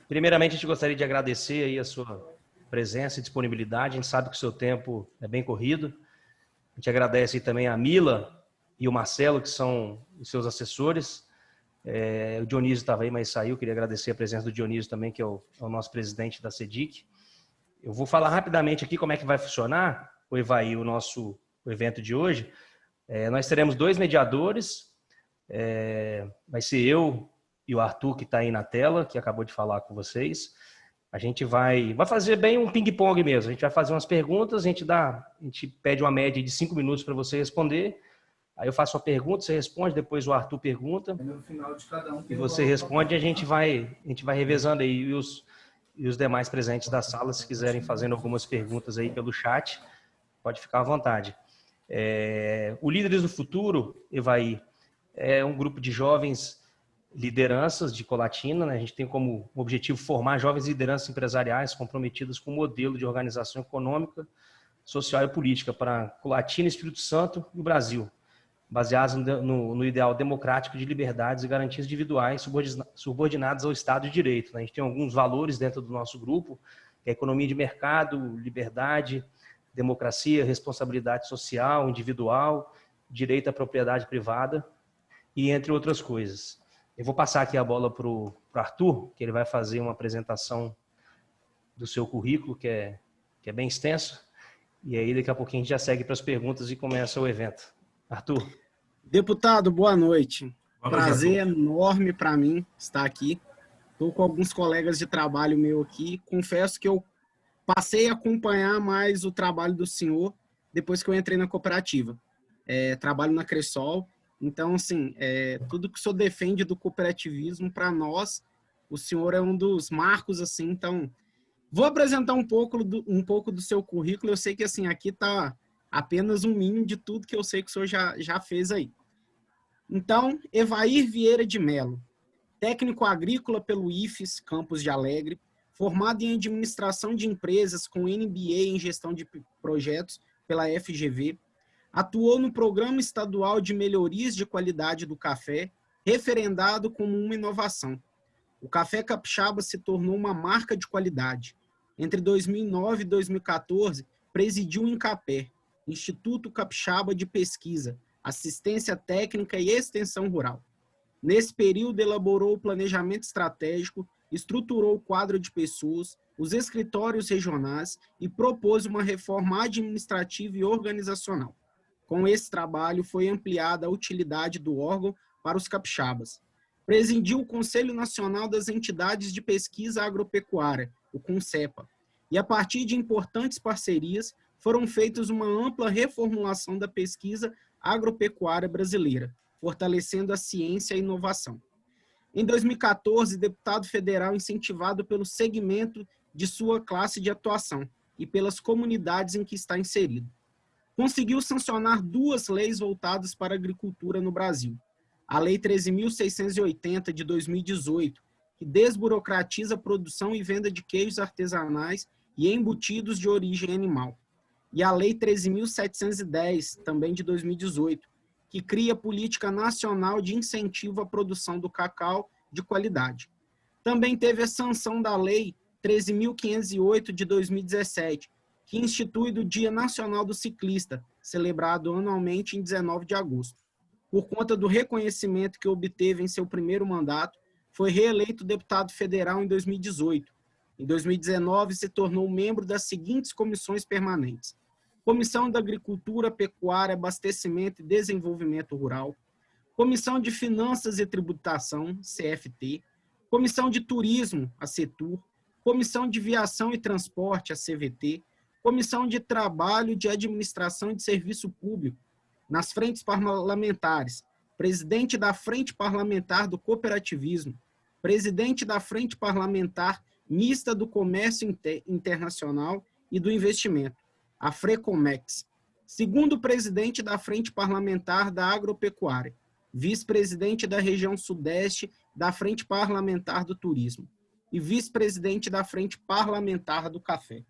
Primeiramente, a gente gostaria de agradecer aí a sua presença e disponibilidade. A gente sabe que o seu tempo é bem corrido. A gente agradece aí também a Mila e o Marcelo, que são os seus assessores. O Dionísio estava aí, mas saiu. Queria agradecer a presença do Dionísio também, que é o nosso presidente da CEDIC. Eu vou falar rapidamente aqui como é que vai funcionar o Evaí, o evento de hoje. Nós teremos 2 mediadores. Vai ser eu e o Arthur, que está aí na tela, que acabou de falar com vocês. A gente vai fazer bem um ping-pong mesmo. A gente vai fazer umas perguntas, a gente pede uma média de 5 minutos para você responder. Aí eu faço uma pergunta, você responde, depois o Arthur pergunta. No final de cada um, e você responde, a gente vai revezando aí. E os demais presentes da sala, se quiserem fazendo algumas perguntas aí pelo chat, pode ficar à vontade. O Líderes do Futuro, Evaí, é um grupo de jovens lideranças de Colatina, né? A gente tem como objetivo formar jovens lideranças empresariais comprometidas com o modelo de organização econômica, social e política para Colatina, Espírito Santo e o Brasil, baseados no ideal democrático de liberdades e garantias individuais subordinadas ao Estado de Direito, né? A gente tem alguns valores dentro do nosso grupo, que é a economia de mercado, liberdade, democracia, responsabilidade social, individual, direito à propriedade privada e entre outras coisas. Eu vou passar aqui a bola para o Arthur, que ele vai fazer uma apresentação do seu currículo, que é bem extenso, e aí daqui a pouquinho a gente já segue para as perguntas e começa o evento. Arthur. Deputado, boa noite. Prazer enorme para mim estar aqui. Estou com alguns colegas de trabalho meu aqui. Confesso que eu passei a acompanhar mais o trabalho do senhor depois que eu entrei na cooperativa. Trabalho na Cressol. Então, assim, tudo que o senhor defende do cooperativismo, para nós, o senhor é um dos marcos, assim. Então, vou apresentar um pouco do seu currículo. Eu sei que, assim, aqui está apenas um mínimo de tudo que eu sei que o senhor já fez aí. Então, Evair Vieira de Mello, técnico agrícola pelo IFES, Campos de Alegre, formado em administração de empresas com MBA em gestão de projetos pela FGV, atuou no Programa Estadual de Melhorias de Qualidade do Café, referendado como uma inovação. O café capixaba se tornou uma marca de qualidade. Entre 2009 e 2014, presidiu o INCAPé, Instituto Capixaba de Pesquisa, Assistência Técnica e Extensão Rural. Nesse período, elaborou o planejamento estratégico, estruturou o quadro de pessoas, os escritórios regionais e propôs uma reforma administrativa e organizacional. Com esse trabalho, foi ampliada a utilidade do órgão para os capixabas. Presidiu o Conselho Nacional das Entidades de Pesquisa Agropecuária, o CONCEPA, e a partir de importantes parcerias, foram feitas uma ampla reformulação da pesquisa agropecuária brasileira, fortalecendo a ciência e a inovação. Em 2014, deputado federal incentivado pelo segmento de sua classe de atuação e pelas comunidades em que está inserido. Conseguiu sancionar 2 leis voltadas para a agricultura no Brasil. A Lei 13.680, de 2018, que desburocratiza a produção e venda de queijos artesanais e embutidos de origem animal. E a Lei 13.710, também de 2018, que cria política nacional de incentivo à produção do cacau de qualidade. Também teve a sanção da Lei 13.508, de 2017, que institui o Dia Nacional do Ciclista, celebrado anualmente em 19 de agosto. Por conta do reconhecimento que obteve em seu primeiro mandato, foi reeleito deputado federal em 2018. Em 2019, se tornou membro das seguintes comissões permanentes: Comissão da Agricultura, Pecuária, Abastecimento e Desenvolvimento Rural, Comissão de Finanças e Tributação, CFT, Comissão de Turismo, a CETUR, Comissão de Viação e Transporte, a CVT, Comissão de Trabalho, de Administração e de Serviço Público, nas frentes parlamentares, presidente da Frente Parlamentar do Cooperativismo, presidente da Frente Parlamentar Mista do Comércio Internacional e do Investimento, a FRECOMEX, segundo presidente da Frente Parlamentar da Agropecuária, vice-presidente da região Sudeste da Frente Parlamentar do Turismo e vice-presidente da Frente Parlamentar do Café.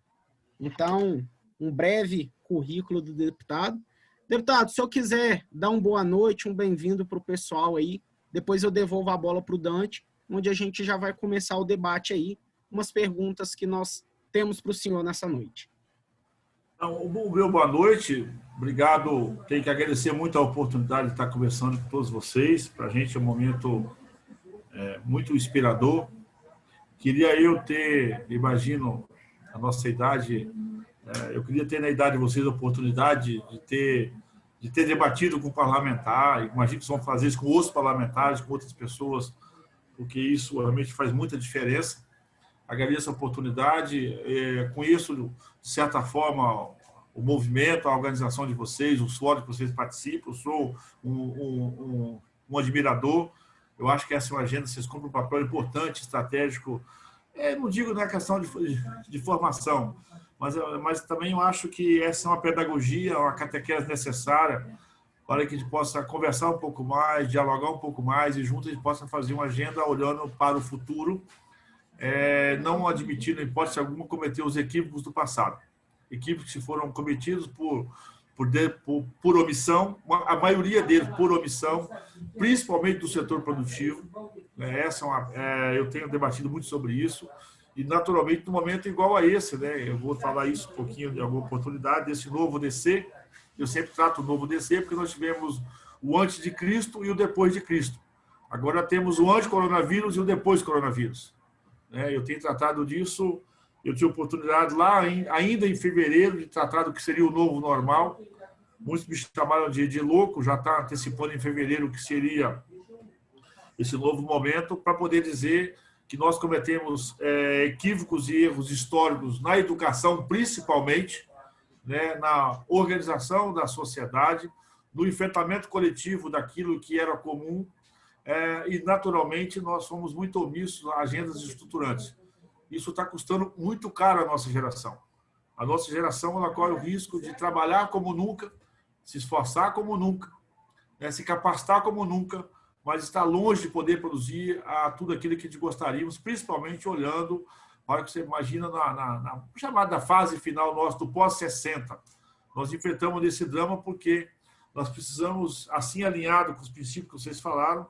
Então, um breve currículo do deputado. Deputado, se eu quiser dar uma boa noite, um bem-vindo para o pessoal aí, depois eu devolvo a bola para o Dante, onde a gente já vai começar o debate aí. umas perguntas que nós temos para o senhor nessa noite. O meu boa noite, obrigado. Tenho que agradecer muito a oportunidade de estar conversando com todos vocês. Para a gente é um momento muito inspirador. Queria eu ter, imagino, a nossa idade, eu queria ter na idade de vocês a oportunidade de ter debatido com o parlamentar. Imagino que vocês vão fazer isso com outros parlamentares, com outras pessoas, porque isso realmente faz muita diferença. Agradeço a oportunidade, conheço, de certa forma, o movimento, a organização de vocês, os fóruns que vocês participam, eu sou um admirador. Eu acho que essa é uma agenda, vocês cumprem um papel importante, estratégico. Não digo na questão de formação, mas também eu acho que essa é uma pedagogia, uma catequese necessária para que a gente possa conversar um pouco mais, dialogar um pouco mais e juntos a gente possa fazer uma agenda olhando para o futuro, não admitindo, em hipótese alguma, cometer os equívocos do passado. Equívocos que foram cometidos por omissão, a maioria deles por omissão, principalmente do setor produtivo. Eu tenho debatido muito sobre isso, e naturalmente num momento igual a esse, eu vou falar isso um pouquinho de alguma oportunidade, desse novo DC. Eu sempre trato o novo DC porque nós tivemos o antes de Cristo e o depois de Cristo. Agora temos o antes-coronavírus e o depois-coronavírus. Eu tenho tratado disso, eu tive oportunidade lá, ainda em fevereiro, de tratar do que seria o novo normal. Muitos me chamaram de louco, já está antecipando em fevereiro o que seria esse novo momento, para poder dizer que nós cometemos equívocos e erros históricos na educação, principalmente, na organização da sociedade, no enfrentamento coletivo daquilo que era comum, e, naturalmente, nós fomos muito omissos a agendas estruturantes. Isso está custando muito caro à nossa geração. A nossa geração ela corre o risco de trabalhar como nunca, se esforçar como nunca, se capacitar como nunca, mas está longe de poder produzir tudo aquilo que gostaríamos, principalmente olhando para o que você imagina na chamada fase final nossa do pós-60. Nós enfrentamos esse drama porque nós precisamos, assim alinhado com os princípios que vocês falaram,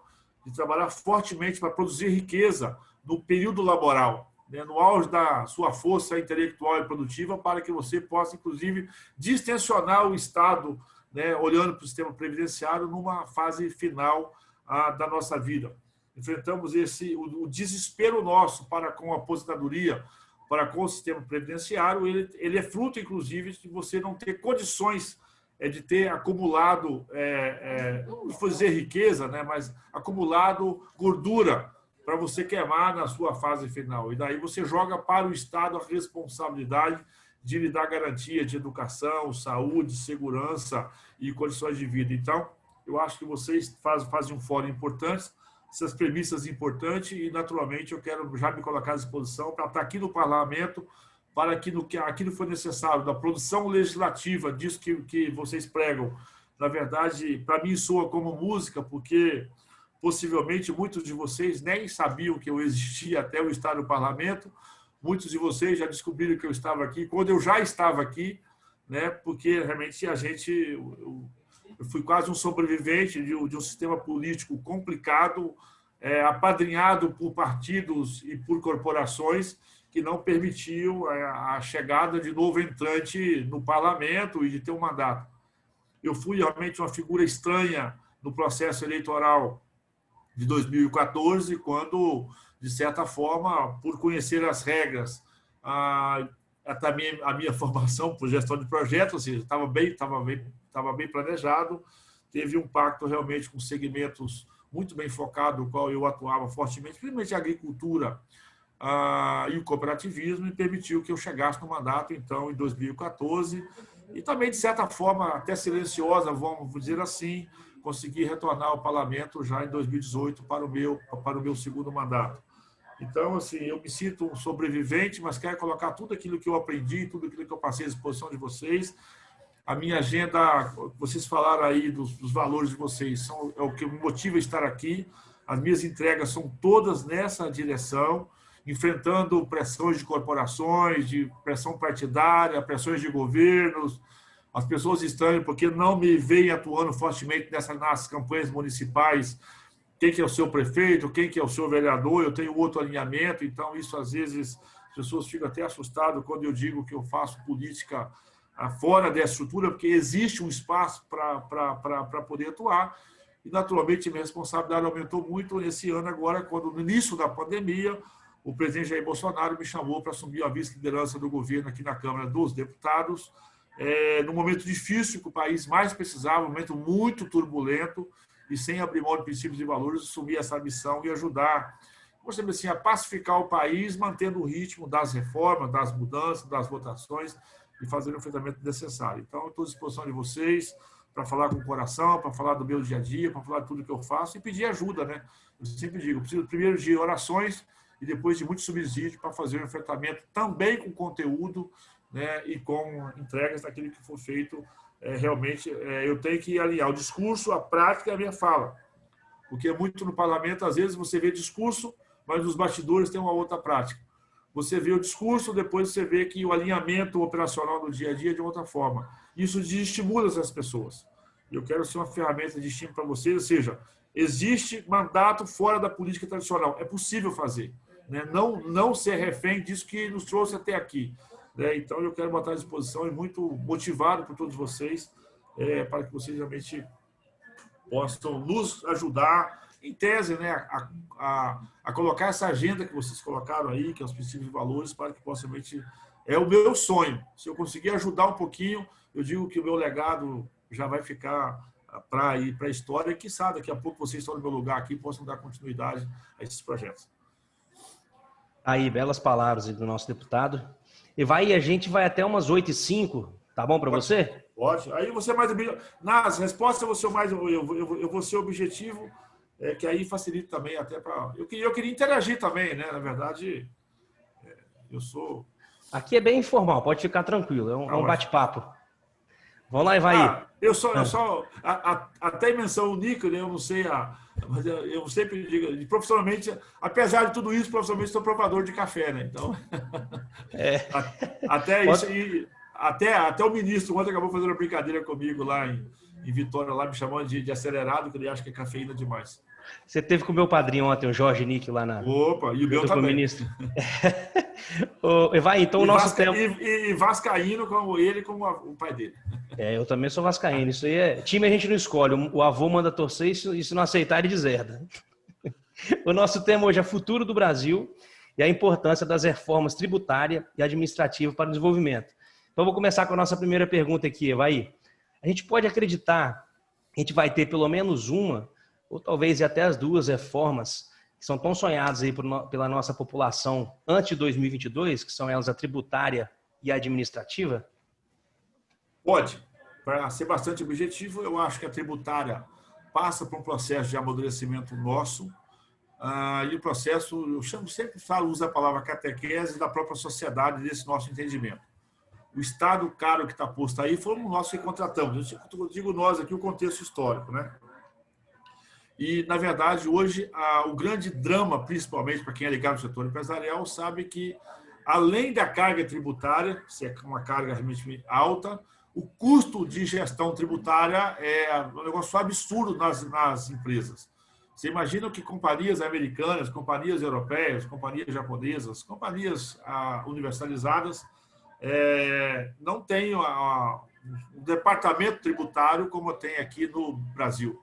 de trabalhar fortemente para produzir riqueza no período laboral, no auge da sua força intelectual e produtiva, para que você possa, inclusive, distensionar o Estado, olhando para o sistema previdenciário numa fase final da nossa vida. Enfrentamos o desespero nosso para com a aposentadoria, para com o sistema previdenciário, ele é fruto, inclusive, de você não ter condições de ter acumulado, não vou dizer riqueza, mas acumulado gordura para você queimar na sua fase final. E daí você joga para o Estado a responsabilidade de lhe dar garantia de educação, saúde, segurança e condições de vida. Então, eu acho que vocês fazem um fórum importante, essas premissas importantes, e, naturalmente, eu quero já me colocar à disposição para estar aqui no parlamento, para aquilo que for necessário, da produção legislativa, disso que vocês pregam. Na verdade, para mim, soa como música, porque possivelmente muitos de vocês nem sabiam que eu existia até eu estar no parlamento. Muitos de vocês já descobriram que eu estava aqui, quando eu já estava aqui, porque realmente eu fui quase um sobrevivente de um sistema político complicado, apadrinhado por partidos e por corporações que não permitiam a chegada de novo entrante no parlamento e de ter um mandato. Eu fui realmente uma figura estranha no processo eleitoral de 2014, quando, de certa forma, por conhecer as regras, a minha formação por gestão de projetos, ou seja, estava bem planejado, teve um pacto realmente com segmentos muito bem focados, no qual eu atuava fortemente, principalmente a agricultura e o cooperativismo, e permitiu que eu chegasse no mandato, então, em 2014, e também, de certa forma, até silenciosa, vamos dizer assim, consegui retornar ao parlamento já em 2018 para o meu segundo mandato. Então, assim, eu me sinto um sobrevivente, mas quero colocar tudo aquilo que eu aprendi, tudo aquilo que eu passei à disposição de vocês. A minha agenda, vocês falaram aí dos valores de vocês, é o que me motiva a estar aqui. As minhas entregas são todas nessa direção, enfrentando pressões de corporações, de pressão partidária, pressões de governos. As pessoas estranham porque não me veem atuando fortemente nas campanhas municipais. Quem que é o seu prefeito, quem que é o seu vereador, eu tenho outro alinhamento, então isso às vezes As pessoas ficam até assustadas quando eu digo que eu faço política fora dessa estrutura, porque existe um espaço para poder atuar. E, naturalmente, minha responsabilidade aumentou muito esse ano agora, quando, no início da pandemia, o presidente Jair Bolsonaro me chamou para assumir a vice-liderança do governo aqui na Câmara dos Deputados, num momento difícil, que o país mais precisava, um momento muito turbulento, e sem abrir mão de princípios e valores, assumir essa missão e ajudar, assim, a pacificar o país, mantendo o ritmo das reformas, das mudanças, das votações e fazer o enfrentamento necessário. Então, eu estou à disposição de vocês para falar com o coração, para falar do meu dia a dia, para falar de tudo que eu faço e pedir ajuda, né? Eu sempre digo, eu preciso primeiro de orações e depois de muito subsídio para fazer o enfrentamento também com conteúdo, né, e com entregas daquilo que for feito. Realmente, eu tenho que alinhar o discurso, a prática e a minha fala. Porque muito no parlamento, às vezes, você vê discurso, mas nos bastidores tem uma outra prática. Você vê o discurso, depois você vê que o alinhamento operacional do dia a dia é de outra forma. Isso desestimula essas pessoas. Eu quero ser uma ferramenta de estímulo para vocês, ou seja, existe mandato fora da política tradicional. É possível fazer, né? Não ser refém disso que nos trouxe até aqui. Então, eu quero botar à disposição e muito motivado por todos vocês, para que vocês realmente possam nos ajudar, em tese, né, a colocar essa agenda que vocês colocaram aí, que é os princípios e valores, para que possa realmente... É o meu sonho. Se eu conseguir ajudar um pouquinho, eu digo que o meu legado já vai ficar para ir para a história, e que sabe, daqui a pouco vocês estão no meu lugar aqui e possam dar continuidade a esses projetos. Aí, belas palavras do nosso deputado. E a gente vai até umas 8h05, tá bom para você? Pode. Aí você é mais... Nas respostas eu vou ser mais... Eu vou ser objetivo, que aí facilita também até para... Eu queria interagir também, né? Na verdade, eu sou... Aqui é bem informal, pode ficar tranquilo, é um bate-papo. Vamos lá, Evaí. Até a dimensão única, né? Eu não sei, mas eu sempre digo, profissionalmente, apesar de tudo isso, profissionalmente sou provador de café, né? Então, até isso, até o ministro ontem acabou fazendo uma brincadeira comigo lá em Vitória, lá me chamando de acelerado, que ele acha que é cafeína demais. Você teve com o meu padrinho ontem, o Jorge Nick, lá na... Opa, e o meu também. Ministro. Evaí, então o nosso tempo... E vascaíno como ele, como o pai dele. Eu também sou vascaíno. Isso aí é... Time a gente não escolhe. O avô manda torcer e se não aceitar, ele deserda. O nosso tema hoje é futuro do Brasil e a importância das reformas tributária e administrativa para o desenvolvimento. Então, vou começar com a nossa primeira pergunta aqui, Evaí. A gente pode acreditar que a gente vai ter pelo menos uma, ou talvez até as duas reformas que são tão sonhadas aí pela nossa população antes de 2022, que são elas a tributária e a administrativa? Pode. Para ser bastante objetivo, eu acho que a tributária passa por um processo de amadurecimento nosso, e o processo, sempre uso a palavra catequese da própria sociedade desse nosso entendimento. O Estado caro que está posto aí fomos nós que contratamos. Eu digo nós aqui, o contexto histórico, né? E, na verdade, hoje, o grande drama, principalmente para quem é ligado ao setor empresarial, sabe que, além da carga tributária, se é uma carga realmente alta, o custo de gestão tributária é um negócio absurdo nas empresas. Você imagina que companhias americanas, companhias europeias, companhias japonesas, companhias universalizadas, não têm um departamento tributário como tem aqui no Brasil.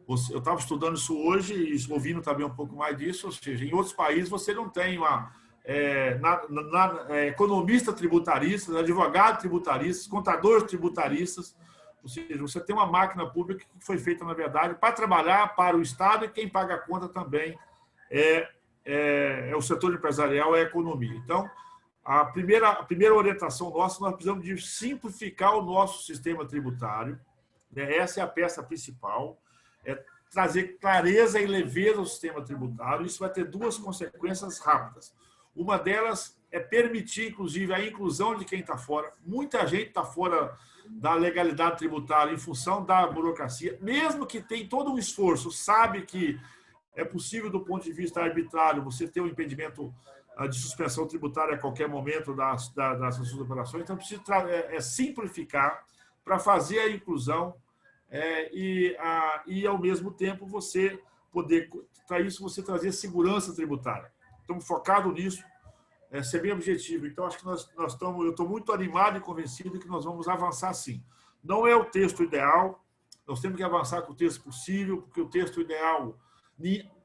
Eu estava estudando isso hoje e ouvindo também um pouco mais disso, ou seja, em outros países você não tem economista tributaristas, advogados tributaristas, contadores tributaristas, ou seja, você tem uma máquina pública que foi feita, na verdade, para trabalhar para o Estado, e quem paga a conta também é o setor empresarial, é a economia. Então, a primeira orientação nossa, nós precisamos de simplificar o nosso sistema tributário, né? Essa é a peça principal, trazer clareza e leveza ao sistema tributário. Isso vai ter duas consequências rápidas. Uma delas é permitir, inclusive, a inclusão de quem está fora. Muita gente está fora da legalidade tributária em função da burocracia, mesmo que tem todo um esforço, sabe que é possível, do ponto de vista arbitrário, você ter um impedimento de suspensão tributária a qualquer momento das suas operações. Então, precisa simplificar para fazer a inclusão e, ao mesmo tempo, você poder, para isso, você trazer segurança tributária. Estamos focados nisso. ser bem objetivo. Então, acho que eu estou muito animado e convencido que nós vamos avançar sim. Não é o texto ideal, nós temos que avançar com o texto possível, porque o texto ideal,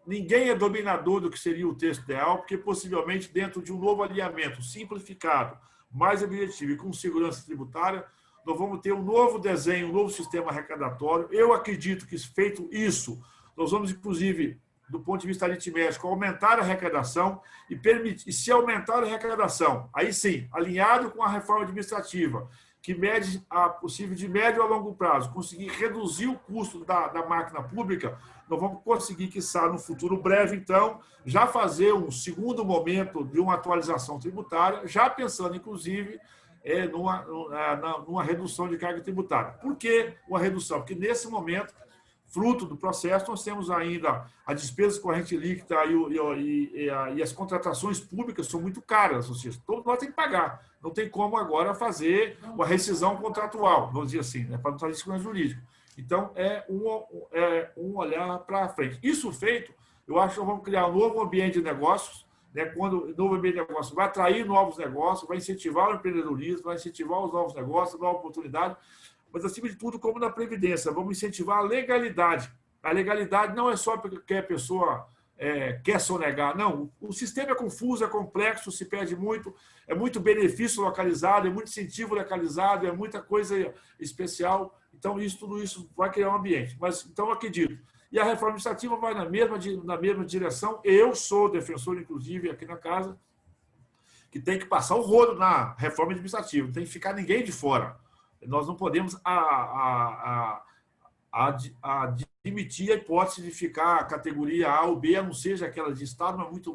ninguém é dominador do que seria o texto ideal, porque possivelmente dentro de um novo alinhamento simplificado, mais objetivo e com segurança tributária, nós vamos ter um novo desenho, um novo sistema arrecadatório. Eu acredito que, feito isso, nós vamos, inclusive, do ponto de vista aritmético, aumentar a arrecadação e se aumentar a arrecadação, aí sim, alinhado com a reforma administrativa, que mede a possível de médio a longo prazo, conseguir reduzir o custo da máquina pública, nós vamos conseguir, quiçá, no futuro breve, então, já fazer um segundo momento de uma atualização tributária, já pensando, inclusive, numa redução de carga tributária. Por que uma redução? Porque, nesse momento, fruto do processo, nós temos ainda a despesa corrente líquida e as contratações públicas são muito caras, ou seja, todos nós temos que pagar. Não tem como agora fazer uma rescisão contratual, vamos dizer assim, para não trazer segurança jurídica. Então, é um olhar para frente. Isso feito, eu acho que nós vamos criar um novo ambiente de negócios, né? Quando o novo ambiente de negócios vai atrair novos negócios, vai incentivar o empreendedorismo, vai incentivar os novos negócios, nova oportunidade. Mas, acima de tudo, como na Previdência, vamos incentivar a legalidade. A legalidade não é só porque a pessoa quer sonegar. Não, o sistema é confuso, é complexo, se perde muito, é muito benefício localizado, é muito incentivo localizado, é muita coisa especial. Então, tudo isso vai criar um ambiente. Mas, então, eu acredito. E a reforma administrativa vai na mesma direção. Eu sou defensor, inclusive, aqui na casa, que tem que passar o rodo na reforma administrativa, não tem que ficar ninguém de fora. Nós não podemos admitir a hipótese de ficar a categoria A ou B, a não seja aquela de Estado, mas muito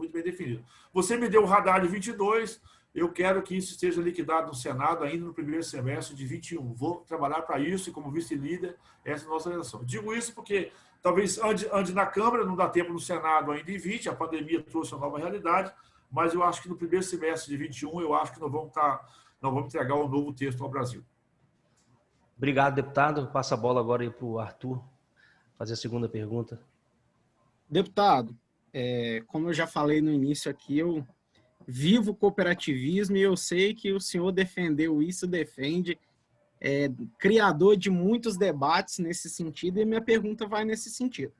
bem definida. Você me deu o radar de 22, eu quero que isso esteja liquidado no Senado ainda no primeiro semestre de 21. Vou trabalhar para isso e, como vice-líder, essa é a nossa relação. Digo isso porque talvez ande na Câmara, não dá tempo no Senado ainda em 20, a pandemia trouxe uma nova realidade, mas eu acho que no primeiro semestre de 21, eu acho que nós vamos entregar um novo texto ao Brasil. Obrigado, deputado. Passa a bola agora para o Arthur fazer a segunda pergunta. Deputado, como eu já falei no início aqui, eu vivo o cooperativismo e eu sei que o senhor defendeu isso, defende, criador de muitos debates nesse sentido, e minha pergunta vai nesse sentido.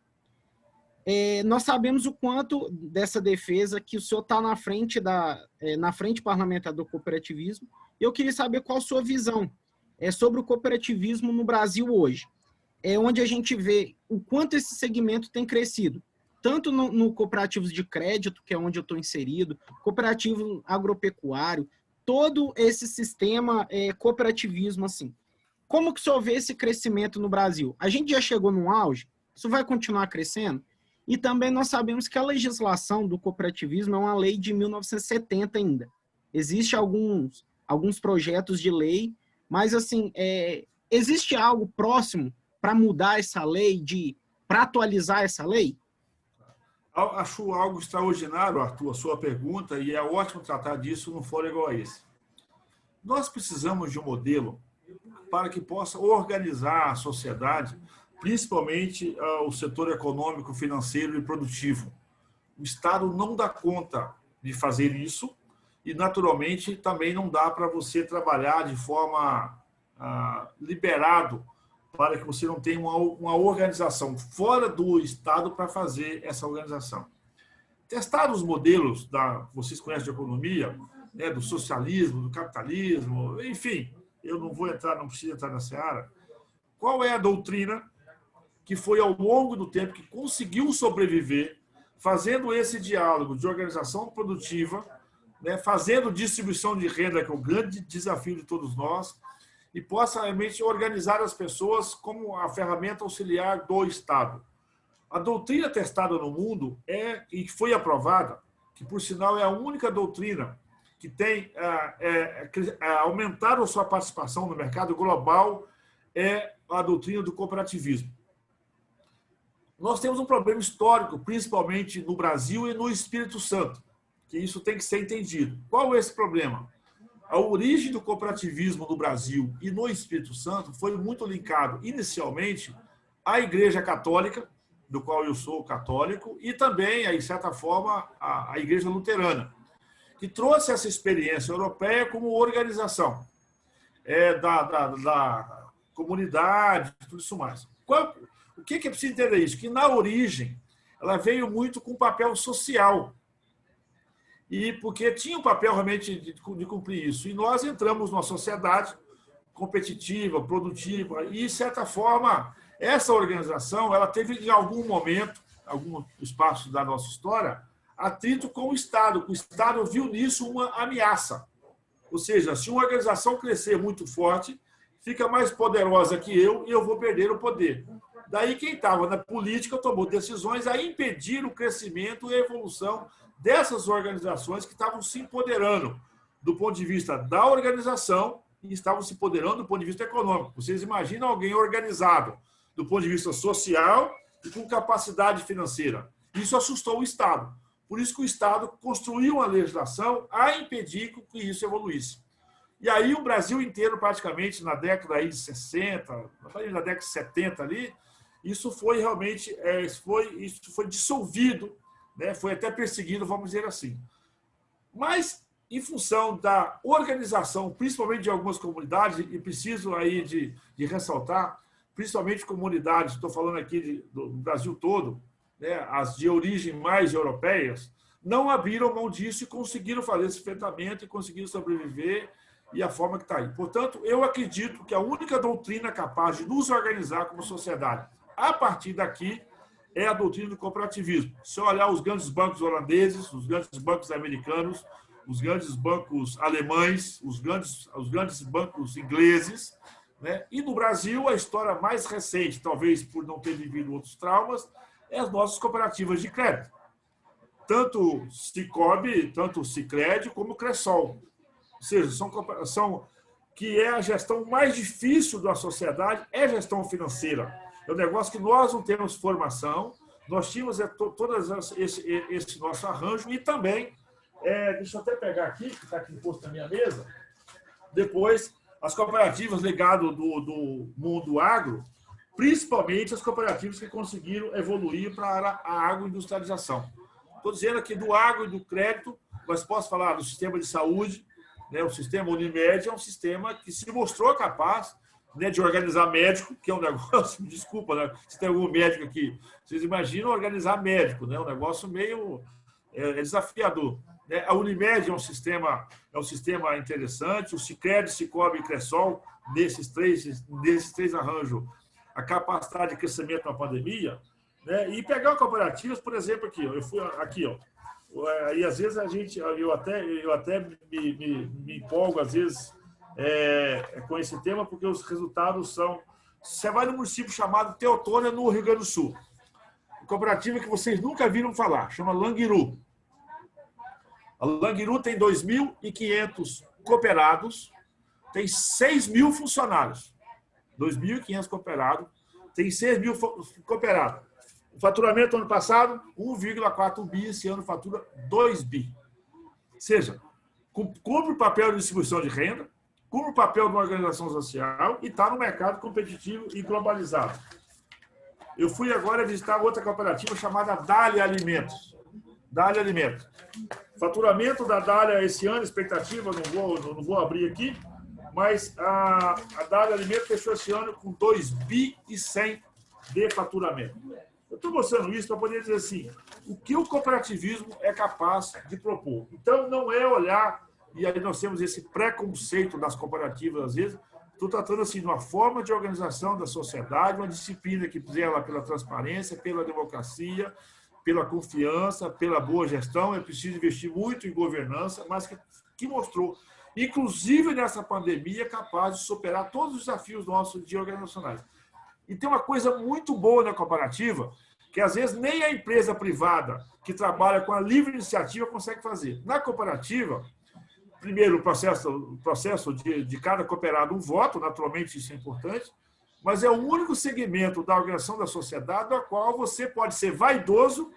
Nós sabemos o quanto dessa defesa que o senhor está na frente parlamentar do cooperativismo, e eu queria saber qual a sua visão sobre o cooperativismo no Brasil hoje, onde a gente vê o quanto esse segmento tem crescido, tanto no cooperativos de crédito, que é onde eu estou inserido, cooperativo agropecuário, todo esse sistema cooperativismo, assim. Como que o senhor vê esse crescimento no Brasil? A gente já chegou num auge? Isso vai continuar crescendo? E também nós sabemos que a legislação do cooperativismo é uma lei de 1970 ainda. Existem alguns projetos de lei, mas, assim, existe algo próximo para mudar essa lei, para atualizar essa lei? Acho algo extraordinário, Arthur, a sua pergunta, e é ótimo tratar disso num fórum igual a esse. Nós precisamos de um modelo para que possa organizar a sociedade, principalmente o setor econômico, financeiro e produtivo. O Estado não dá conta de fazer isso e, naturalmente, também não dá para você trabalhar de forma liberado para que você não tenha uma organização fora do Estado para fazer essa organização. Testados os modelos, vocês conhecem de economia, né, do socialismo, do capitalismo, enfim, eu não preciso entrar na seara. Qual é a doutrina que foi ao longo do tempo que conseguiu sobreviver, fazendo esse diálogo de organização produtiva, né, fazendo distribuição de renda, que é o grande desafio de todos nós, e possa realmente organizar as pessoas como a ferramenta auxiliar do Estado. A doutrina testada no mundo e que foi aprovada, que por sinal é a única doutrina que tem aumentado a sua participação no mercado global, é a doutrina do cooperativismo. Nós temos um problema histórico, principalmente no Brasil e no Espírito Santo, que isso tem que ser entendido. Qual é esse problema? A origem do cooperativismo no Brasil e no Espírito Santo foi muito linkado, inicialmente, à Igreja Católica, do qual eu sou católico, e também, de certa forma, à Igreja Luterana. que trouxe essa experiência europeia como organização da comunidade, tudo isso mais. O que é preciso entender isso? Que na origem ela veio muito com papel social, e porque tinha um papel realmente de cumprir isso. E nós entramos numa sociedade competitiva, produtiva, e, de certa forma, essa organização ela teve, em algum momento, algum espaço da nossa história, atrito com o Estado. O Estado viu nisso uma ameaça. Ou seja, se uma organização crescer muito forte, fica mais poderosa que eu e eu vou perder o poder. Daí quem estava na política tomou decisões a impedir o crescimento e a evolução dessas organizações que estavam se empoderando do ponto de vista da organização e estavam se empoderando do ponto de vista econômico. Vocês imaginam alguém organizado do ponto de vista social e com capacidade financeira. Isso assustou o Estado. Por isso que o Estado construiu uma legislação a impedir que isso evoluísse. E aí o Brasil inteiro, praticamente, na década aí de 60, na década de 70 ali, isso foi realmente isso foi dissolvido, né? Foi até perseguido, vamos dizer assim. Mas, em função da organização, principalmente de algumas comunidades, e preciso aí de ressaltar, principalmente comunidades, estou falando aqui do Brasil todo, né, as de origem mais europeias, não abriram mão disso e conseguiram fazer esse enfrentamento e conseguiram sobreviver e a forma que está aí. Portanto, eu acredito que a única doutrina capaz de nos organizar como sociedade, a partir daqui, é a doutrina do cooperativismo. Se olhar os grandes bancos holandeses, os grandes bancos americanos, os grandes bancos alemães, os grandes bancos ingleses, né? E no Brasil, a história mais recente, talvez por não ter vivido outros traumas, é as nossas cooperativas de crédito. Tanto Sicoob, tanto Sicredi, como Cressol. Ou seja, são que é a gestão mais difícil da sociedade, é a gestão financeira. É um negócio que nós não temos formação, nós tínhamos todo esse nosso arranjo e também, deixa eu até pegar aqui, que está aqui posto na minha mesa, depois as cooperativas ligadas do mundo agro, principalmente as cooperativas que conseguiram evoluir para a agroindustrialização. Estou dizendo aqui do agro e do crédito, mas posso falar do sistema de saúde, né? O sistema Unimed é um sistema que se mostrou capaz, né, de organizar médico, que é um negócio, desculpa, né? Se tem algum médico aqui, vocês imaginam organizar médico, né? Um negócio meio desafiador. Né? A Unimed é um sistema interessante, o Sicredi, Sicoob e Cressol, nesses três arranjos, a capacidade de crescimento na pandemia, né? E pegar cooperativas, por exemplo, aqui, eu fui aqui, ó. E às vezes eu até me empolgo, às vezes, com esse tema, porque os resultados são... Você vai num município chamado Teotônia, no Rio Grande do Sul. Uma cooperativa que vocês nunca viram falar, chama Languiru. A Languiru tem 2.500 cooperados, tem 6.000 funcionários. 2.500 cooperados, tem 6.000 cooperados. O faturamento ano passado, 1,4 bi, esse ano fatura 2 bi. Ou seja, cumpre o papel de distribuição de renda, cumpre o papel de uma organização social e está no mercado competitivo e globalizado. Eu fui agora visitar outra cooperativa chamada Dália Alimentos. Dália Alimentos. Faturamento da Dália esse ano, expectativa, não vou abrir aqui, mas a Dália Alimentos fechou esse ano com 2 bi e 100 de faturamento. Eu estou mostrando isso para poder dizer assim, o que o cooperativismo é capaz de propor. Então, não é olhar, e aí nós temos esse preconceito das cooperativas, às vezes, estou tratando assim de uma forma de organização da sociedade, uma disciplina que zela pela transparência, pela democracia, pela confiança, pela boa gestão. É preciso investir muito em governança, mas que mostrou, inclusive nessa pandemia, capaz de superar todos os desafios nossos de organizacionais. E tem uma coisa muito boa na cooperativa, que às vezes nem a empresa privada que trabalha com a livre iniciativa consegue fazer. Na cooperativa, primeiro, o processo de cada cooperado um voto, naturalmente isso é importante, mas é o único segmento da organização da sociedade no qual você pode ser vaidoso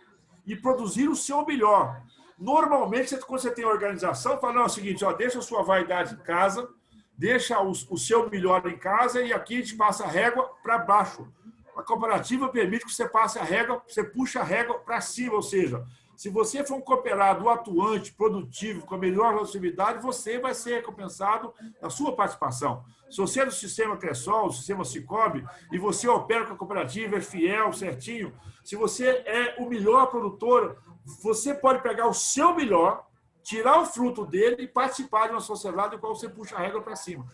e produzir o seu melhor. Normalmente, quando você tem organização, fala, não, é o seguinte, ó, deixa a sua vaidade em casa, deixa o seu melhor em casa e aqui a gente passa a régua para baixo. A cooperativa permite que você passe a régua, você puxa a régua para cima, ou seja, Se você for um cooperado atuante, produtivo, com a melhor produtividade, você vai ser recompensado na sua participação. Se você é do sistema Cressol, do sistema Sicoob, e você opera com a cooperativa, é fiel, certinho, se você é o melhor produtor, você pode pegar o seu melhor, tirar o fruto dele e participar de uma sociedade em qual você puxa a regra para cima.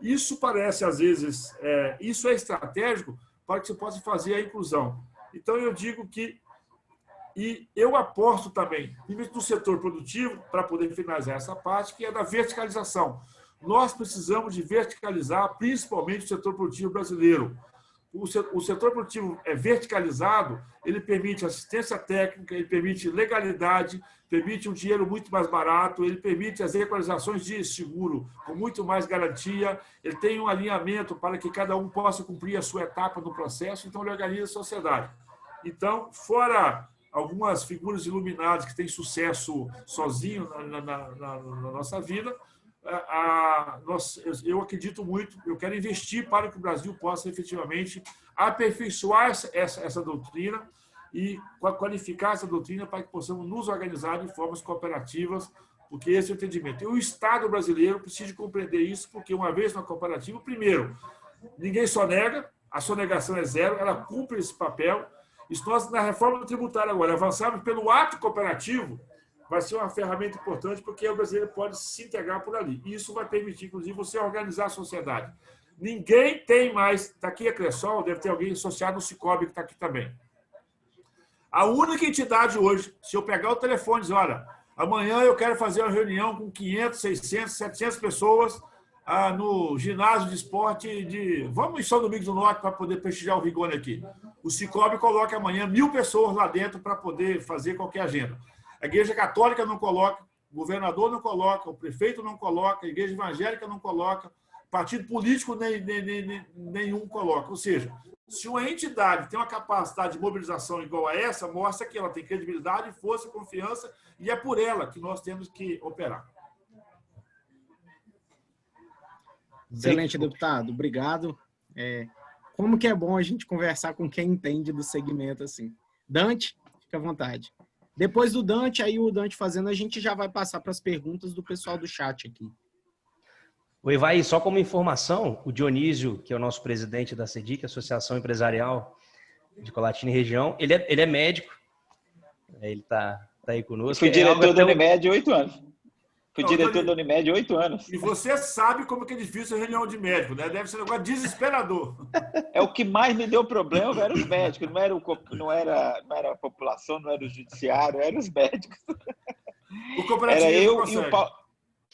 Isso parece, às vezes, isso é estratégico para que você possa fazer a inclusão. Então, eu digo que, e eu aposto também, no setor produtivo, para poder finalizar essa parte, que é da verticalização. Nós precisamos de verticalizar, principalmente o setor produtivo brasileiro. O setor produtivo verticalizado, ele permite assistência técnica, ele permite legalidade, permite um dinheiro muito mais barato, ele permite as equalizações de seguro com muito mais garantia, ele tem um alinhamento para que cada um possa cumprir a sua etapa no processo, então ele organiza a sociedade. Então, fora algumas figuras iluminadas que têm sucesso sozinho na nossa vida, eu acredito muito, eu quero investir para que o Brasil possa efetivamente aperfeiçoar essa doutrina e qualificar essa doutrina para que possamos nos organizar de formas cooperativas, porque esse é o entendimento. E o Estado brasileiro precisa compreender isso, porque uma vez na cooperativa, primeiro, ninguém sonega, a sonegação é zero, ela cumpre esse papel. E se nós, na reforma tributária agora, avançarmos pelo ato cooperativo, vai ser uma ferramenta importante, porque o brasileiro pode se integrar por ali. E isso vai permitir, inclusive, você organizar a sociedade. Ninguém tem mais... Está aqui a Cressol, deve ter alguém associado no Sicoob que está aqui também. A única entidade hoje, se eu pegar o telefone e dizer, olha, amanhã eu quero fazer uma reunião com 500, 600, 700 pessoas no ginásio de esporte Vamos em São Domingos do Norte para poder prestigiar o Rigoni aqui. O Sicoob coloca amanhã 1000 pessoas lá dentro para poder fazer qualquer agenda. A Igreja Católica não coloca, o governador não coloca, o prefeito não coloca, a Igreja Evangélica não coloca, partido político nenhum coloca. Ou seja, se uma entidade tem uma capacidade de mobilização igual a essa, mostra que ela tem credibilidade, força, confiança, e é por ela que nós temos que operar. Excelente, deputado. Obrigado. Como que é bom a gente conversar com quem entende do segmento assim. Dante, fica à vontade. Depois do Dante, aí o Dante fazendo, a gente já vai passar para as perguntas do pessoal do chat aqui. Oi, vai, só como informação, o Dionísio, que é o nosso presidente da CEDIC, Associação Empresarial de Colatina e Região, ele é médico, ele está aí conosco. Fui diretor da Unimed 8 anos. Fui diretor da Unimed 8 anos. E você sabe como que é difícil a reunião de médico, né? Deve ser um negócio desesperador. O que mais me deu problema eram os médicos, não era a população, não era o judiciário, eram os médicos. O cooperativo era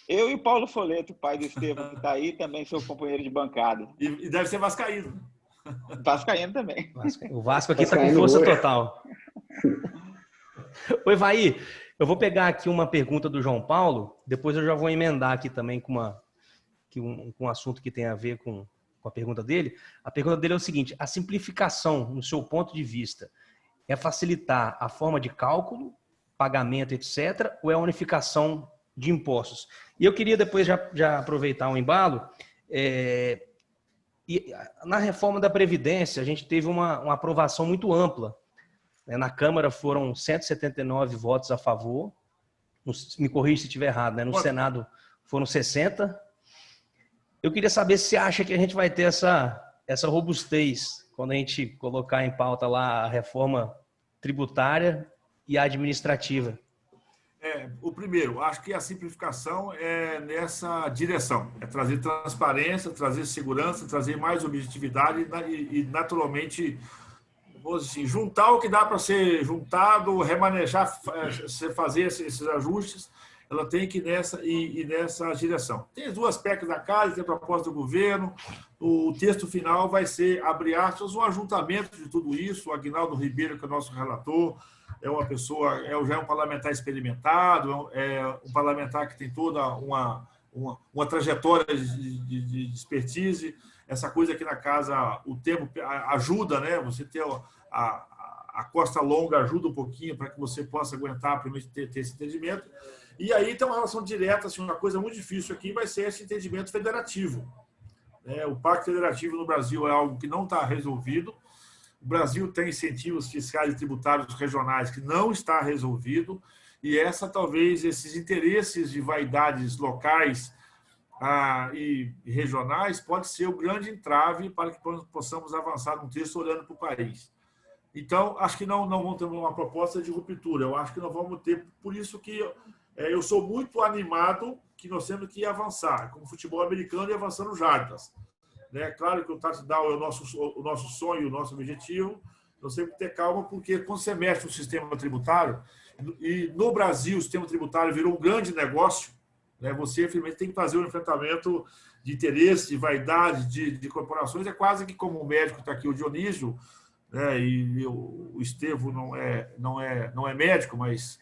eu e o Paulo Foleto, pai do Estevam, que está aí, também sou companheiro de bancada. E deve ser vascaíno. Vascaíno também. O Vasco aqui está com força total. Oi, Vai. Eu vou pegar aqui uma pergunta do João Paulo, depois eu já vou emendar aqui também com um assunto que tem a ver com a pergunta dele. A pergunta dele é o seguinte: a simplificação, no seu ponto de vista, é facilitar a forma de cálculo, pagamento, etc., ou é a unificação de impostos? E eu queria depois já aproveitar o embalo. E na reforma da Previdência, a gente teve uma aprovação muito ampla. Na Câmara foram 179 votos a favor. Me corrija se estiver errado, né? No Senado foram 60. Eu queria saber se acha que a gente vai ter essa robustez quando a gente colocar em pauta lá a reforma tributária e administrativa. O primeiro, acho que a simplificação é nessa direção. É trazer transparência, trazer segurança, trazer mais objetividade e naturalmente, assim, juntar o que dá para ser juntado, remanejar, fazer esses ajustes, ela tem que ir nessa direção. Tem as duas PECs da casa, tem a proposta do governo, o texto final vai ser, abre aspas, um ajuntamento de tudo isso. O Aguinaldo Ribeiro, que é o nosso relator, é uma pessoa, já é um parlamentar experimentado, é um parlamentar que tem toda uma trajetória de expertise. Essa coisa aqui na casa, o tempo ajuda, né? Você ter a costa longa ajuda um pouquinho para que você possa aguentar, primeiro ter esse entendimento. E aí tem uma relação direta, assim, uma coisa muito difícil aqui vai ser esse entendimento federativo. O Pacto Federativo no Brasil é algo que não está resolvido. O Brasil tem incentivos fiscais e tributários regionais que não está resolvido, e talvez esses interesses de vaidades locais e regionais pode ser o grande entrave para que possamos avançar num texto olhando para o país. Então, acho que não vamos ter uma proposta de ruptura. Eu acho que não vamos ter. Por isso que eu sou muito animado que nós temos que avançar, como futebol americano e avançando jardas. Claro que o touchdown é o nosso sonho, o nosso objetivo. Nós temos que ter calma, porque quando você mexe no sistema tributário, e no Brasil o sistema tributário virou um grande negócio, você, infelizmente, tem que fazer um enfrentamento de interesse, de vaidade, de corporações. É quase que como o médico está aqui, o Dionísio, e o Estevão não é médico, mas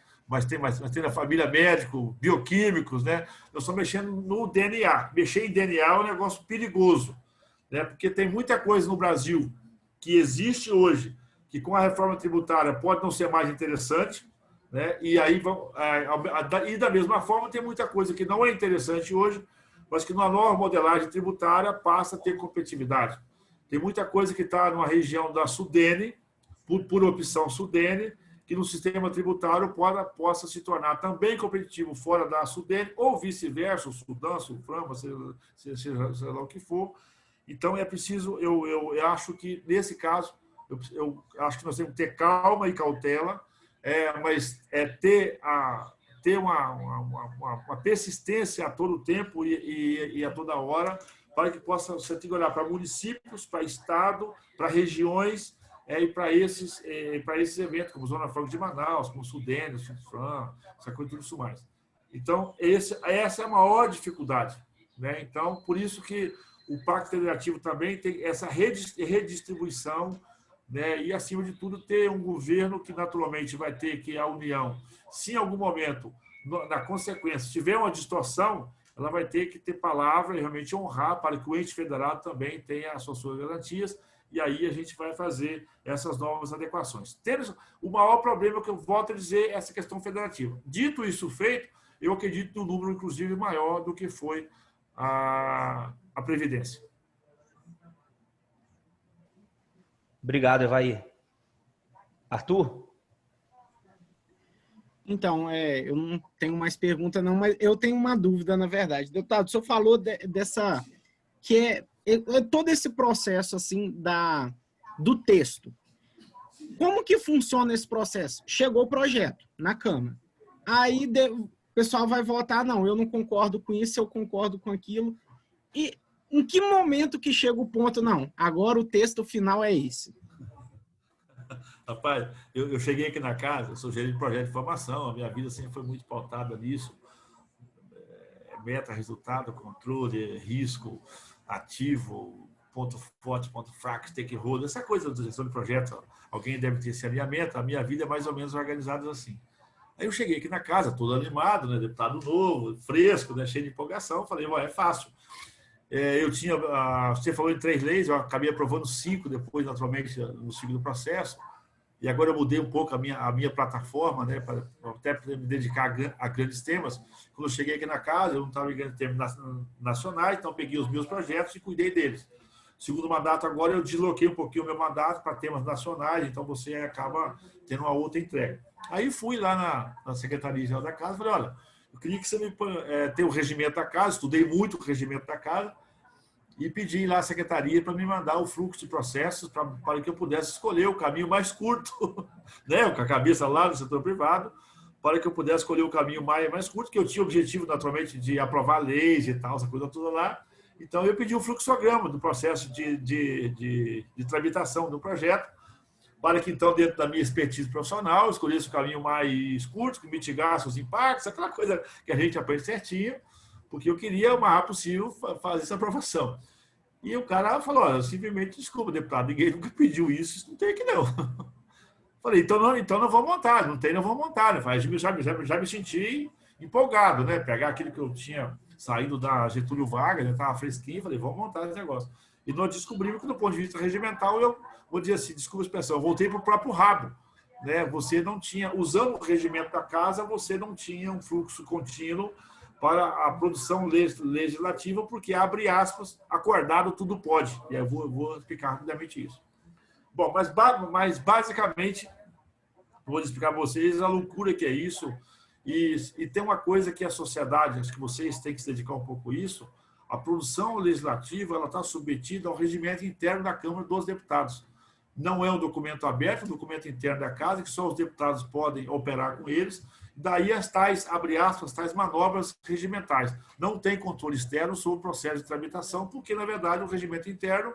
tem na família médico, bioquímicos, Nós estamos mexendo no DNA. Mexer em DNA é um negócio perigoso, porque tem muita coisa no Brasil que existe hoje, que com a reforma tributária pode não ser mais interessante, e aí e da mesma forma tem muita coisa que não é interessante hoje, mas que na nova modelagem tributária passa a ter competitividade. Tem muita coisa que está numa região da Sudene, por opção Sudene, que no sistema tributário possa se tornar também competitivo fora da Sudene, ou vice-versa, o Sudão, o Sulframa, seja lá o que for. Então, é preciso, eu acho que, nesse caso, eu acho que nós temos que ter calma e cautela, mas ter uma persistência a todo tempo e a toda hora, para que você tenha que olhar para municípios, para estado, para regiões e para esses eventos, como Zona Franca de Manaus, como Sudene, Sulfran, essa coisa tudo isso mais. Então, essa é a maior dificuldade. Então, por isso que o Pacto Federativo também tem essa redistribuição, e, acima de tudo, ter um governo que, naturalmente, vai ter que a União, se em algum momento, na consequência, tiver uma distorção, ela vai ter que ter palavra e realmente honrar para que o ente federado também tenha as suas garantias, e aí a gente vai fazer essas novas adequações. O maior problema que eu volto a dizer é essa questão federativa. Dito isso feito, eu acredito no número, inclusive, maior do que foi a Previdência. Obrigado, Evair. Arthur? Então, eu não tenho mais pergunta, não, mas eu tenho uma dúvida, na verdade. Deputado, o senhor falou dessa... que é todo esse processo, assim, do texto. Como que funciona esse processo? Chegou o projeto na Câmara. Aí o pessoal vai votar, não, eu não concordo com isso, eu concordo com aquilo. E em que momento que chega o ponto, não, agora o texto final é esse? Rapaz, eu cheguei aqui na casa, eu sou gerente de projeto de formação, a minha vida sempre foi muito pautada nisso. Meta, resultado, controle, risco, ativo, ponto forte, ponto fraco, stakeholder, essa coisa da gestão de projeto. Alguém deve ter esse alinhamento, a minha vida é mais ou menos organizada assim. Aí eu cheguei aqui na casa, todo animado, deputado novo, fresco, cheio de empolgação, falei, é fácil. Você falou em 3 leis, eu acabei aprovando 5 depois, naturalmente, no segundo processo, e agora eu mudei um pouco a minha plataforma, para até me dedicar a grandes temas. Quando eu cheguei aqui na casa, eu não estava em grandes temas nacionais, então peguei os meus projetos e cuidei deles. Segundo mandato, agora eu desloquei um pouquinho o meu mandato para temas nacionais, então você acaba tendo uma outra entrega. Aí fui lá na Secretaria-Geral da Casa e falei, olha, eu queria que você me tenha o regimento da casa, estudei muito o regimento da casa, e pedi lá à secretaria para me mandar o fluxo de processos para que eu pudesse escolher o caminho mais curto, com a cabeça lá no setor privado, para que eu pudesse escolher o caminho mais curto, que eu tinha o objetivo, naturalmente, de aprovar leis e tal, essa coisa toda lá. Então, eu pedi um fluxograma do processo de tramitação do projeto, para que, então, dentro da minha expertise profissional, eu escolhesse o caminho mais curto, que mitigasse os impactos, aquela coisa que a gente aprende certinho, porque eu queria, o mais rápido possível, fazer essa aprovação. E o cara falou, olha, simplesmente, desculpa, deputado, ninguém nunca pediu isso não tem aqui não. Falei, então não vou montar, não tem, não vou montar. Já me senti empolgado, pegar aquilo que eu tinha saído da Getúlio Vargas, estava fresquinho, falei, vamos montar esse negócio. E nós descobrimos que, do ponto de vista regimental, eu vou dizer assim, desculpa a expressão, eu voltei para o próprio rabo. Você não tinha, usando o regimento da casa, você não tinha um fluxo contínuo para a produção legislativa, porque, abre aspas, acordado tudo pode. E eu vou explicar rapidamente isso. Bom, mas basicamente, vou explicar para vocês a loucura que é isso. E tem uma coisa que a sociedade, acho que vocês têm que se dedicar um pouco a isso, a produção legislativa ela está submetida ao regimento interno da Câmara dos Deputados. Não é um documento aberto, é um documento interno da Casa, que só os deputados podem operar com eles. Daí as tais, abre aspas, tais manobras regimentais. Não tem controle externo sobre o processo de tramitação, porque, na verdade, o regimento interno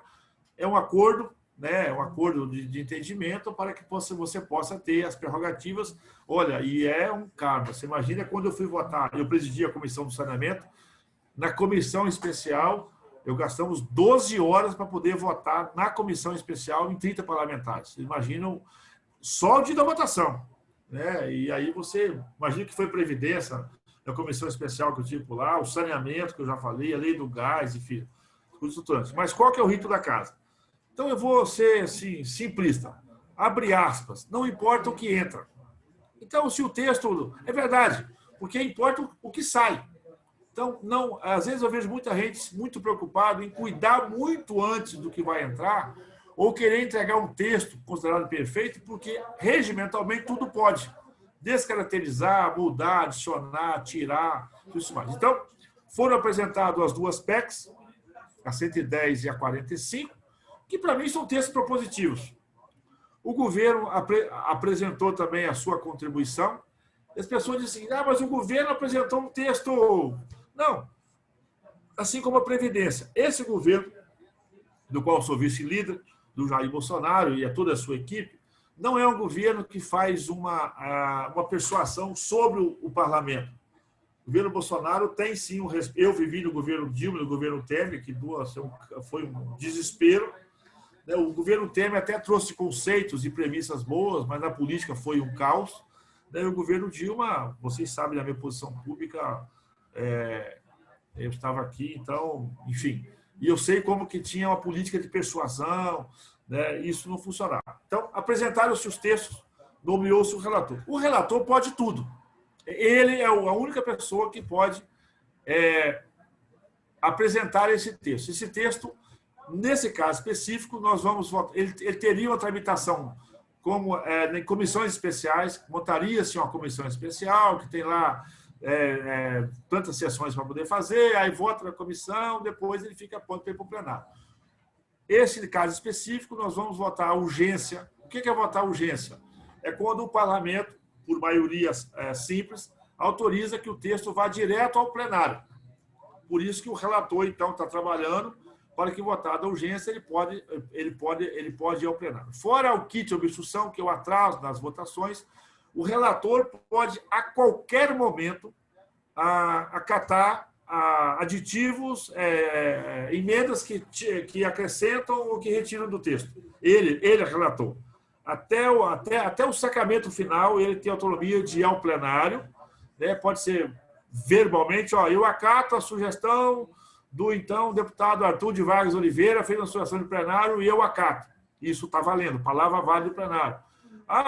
é um acordo, né, um acordo de entendimento para que você possa ter as prerrogativas. Olha, e é um karma. Você imagina quando eu fui votar, eu presidi a Comissão do Saneamento, na comissão especial, eu gastamos 12 horas para poder votar na comissão especial em 30 parlamentares. Vocês imaginam só o dia da votação, né? E aí você imagina que foi Previdência, a comissão especial que eu tive por lá, o saneamento, que eu já falei, a lei do gás, enfim, coisas estruturantes. Mas qual que é o rito da casa? Então eu vou ser assim, simplista. Abre aspas, não importa o que entra. Então, se o texto... É verdade, porque importa o que sai. Então, não, às vezes eu vejo muita gente muito preocupada em cuidar muito antes do que vai entrar ou querer entregar um texto considerado perfeito, porque regimentalmente tudo pode. Descaracterizar, mudar, adicionar, tirar, tudo isso mais. Então, foram apresentadas as duas PECs, a 110 e a 45, que para mim são textos propositivos. O governo apresentou também a sua contribuição. As pessoas dizem assim, mas o governo apresentou um texto... Não. Assim como a Previdência. Esse governo, do qual sou vice-líder, do Jair Bolsonaro e a toda a sua equipe, não é um governo que faz uma persuasão sobre o parlamento. O governo Bolsonaro tem sim um respeito. Eu vivi no governo Dilma, no governo Temer, que foi um desespero. O governo Temer até trouxe conceitos e premissas boas, mas na política foi um caos. O governo Dilma, vocês sabem da minha posição pública, eu estava aqui, então, enfim. E eu sei como que tinha uma política de persuasão, né, isso não funcionava. Então, apresentaram-se os textos, nomeou-se o relator. O relator pode tudo. Ele é a única pessoa que pode apresentar esse texto. Esse texto, nesse caso específico, nós vamos votar. Ele teria uma tramitação como em comissões especiais, montaria-se uma comissão especial, que tem lá tantas sessões para poder fazer, aí vota na comissão, depois ele fica pronto para ir para o plenário. Esse caso específico, nós vamos votar a urgência. O que é votar a urgência? É quando o parlamento, por maioria simples, autoriza que o texto vá direto ao plenário. Por isso que o relator, então, está trabalhando para que, votada a urgência, ele pode ir ao plenário. Fora o kit de obstrução, que é o atraso nas votações, o relator pode, a qualquer momento, acatar aditivos, emendas que acrescentam ou que retiram do texto. Ele é relator. Até o sacramento final, ele tem autonomia de ir ao plenário, né? Pode ser verbalmente, eu acato a sugestão do, então, deputado Arthur de Vargas Oliveira, fez uma sugestão de plenário e eu acato. Isso está valendo, palavra válida do plenário.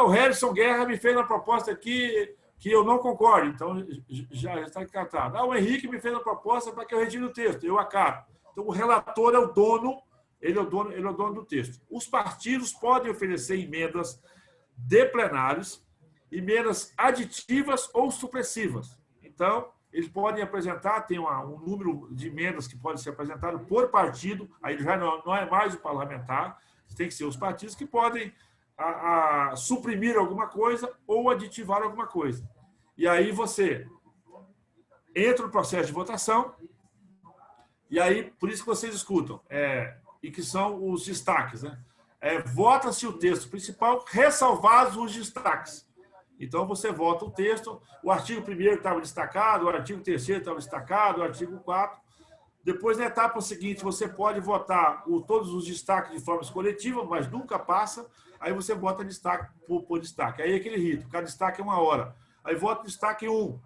O Harrison Guerra me fez uma proposta aqui que eu não concordo, então já está acatado. O Henrique me fez uma proposta para que eu retire o texto, eu acato. Então, o relator é o dono, ele é o dono do texto. Os partidos podem oferecer emendas de plenários, emendas aditivas ou supressivas. Então, eles podem apresentar, tem um número de emendas que podem ser apresentadas por partido, aí já não é mais o parlamentar, tem que ser os partidos que podem suprimir alguma coisa ou aditivar alguma coisa. E aí você entra no processo de votação, e aí, por isso que vocês escutam, e que são os destaques, né? Vota-se o texto principal, ressalvados os destaques. Então, você vota o texto, o artigo 1º estava destacado, o artigo 3º estava destacado, o artigo 4º. Depois, na etapa seguinte, você pode votar todos os destaques de forma coletiva, mas nunca passa. Aí você vota destaque por destaque. Aí é aquele rito, cada destaque é 1 hora. Aí vota o destaque 1.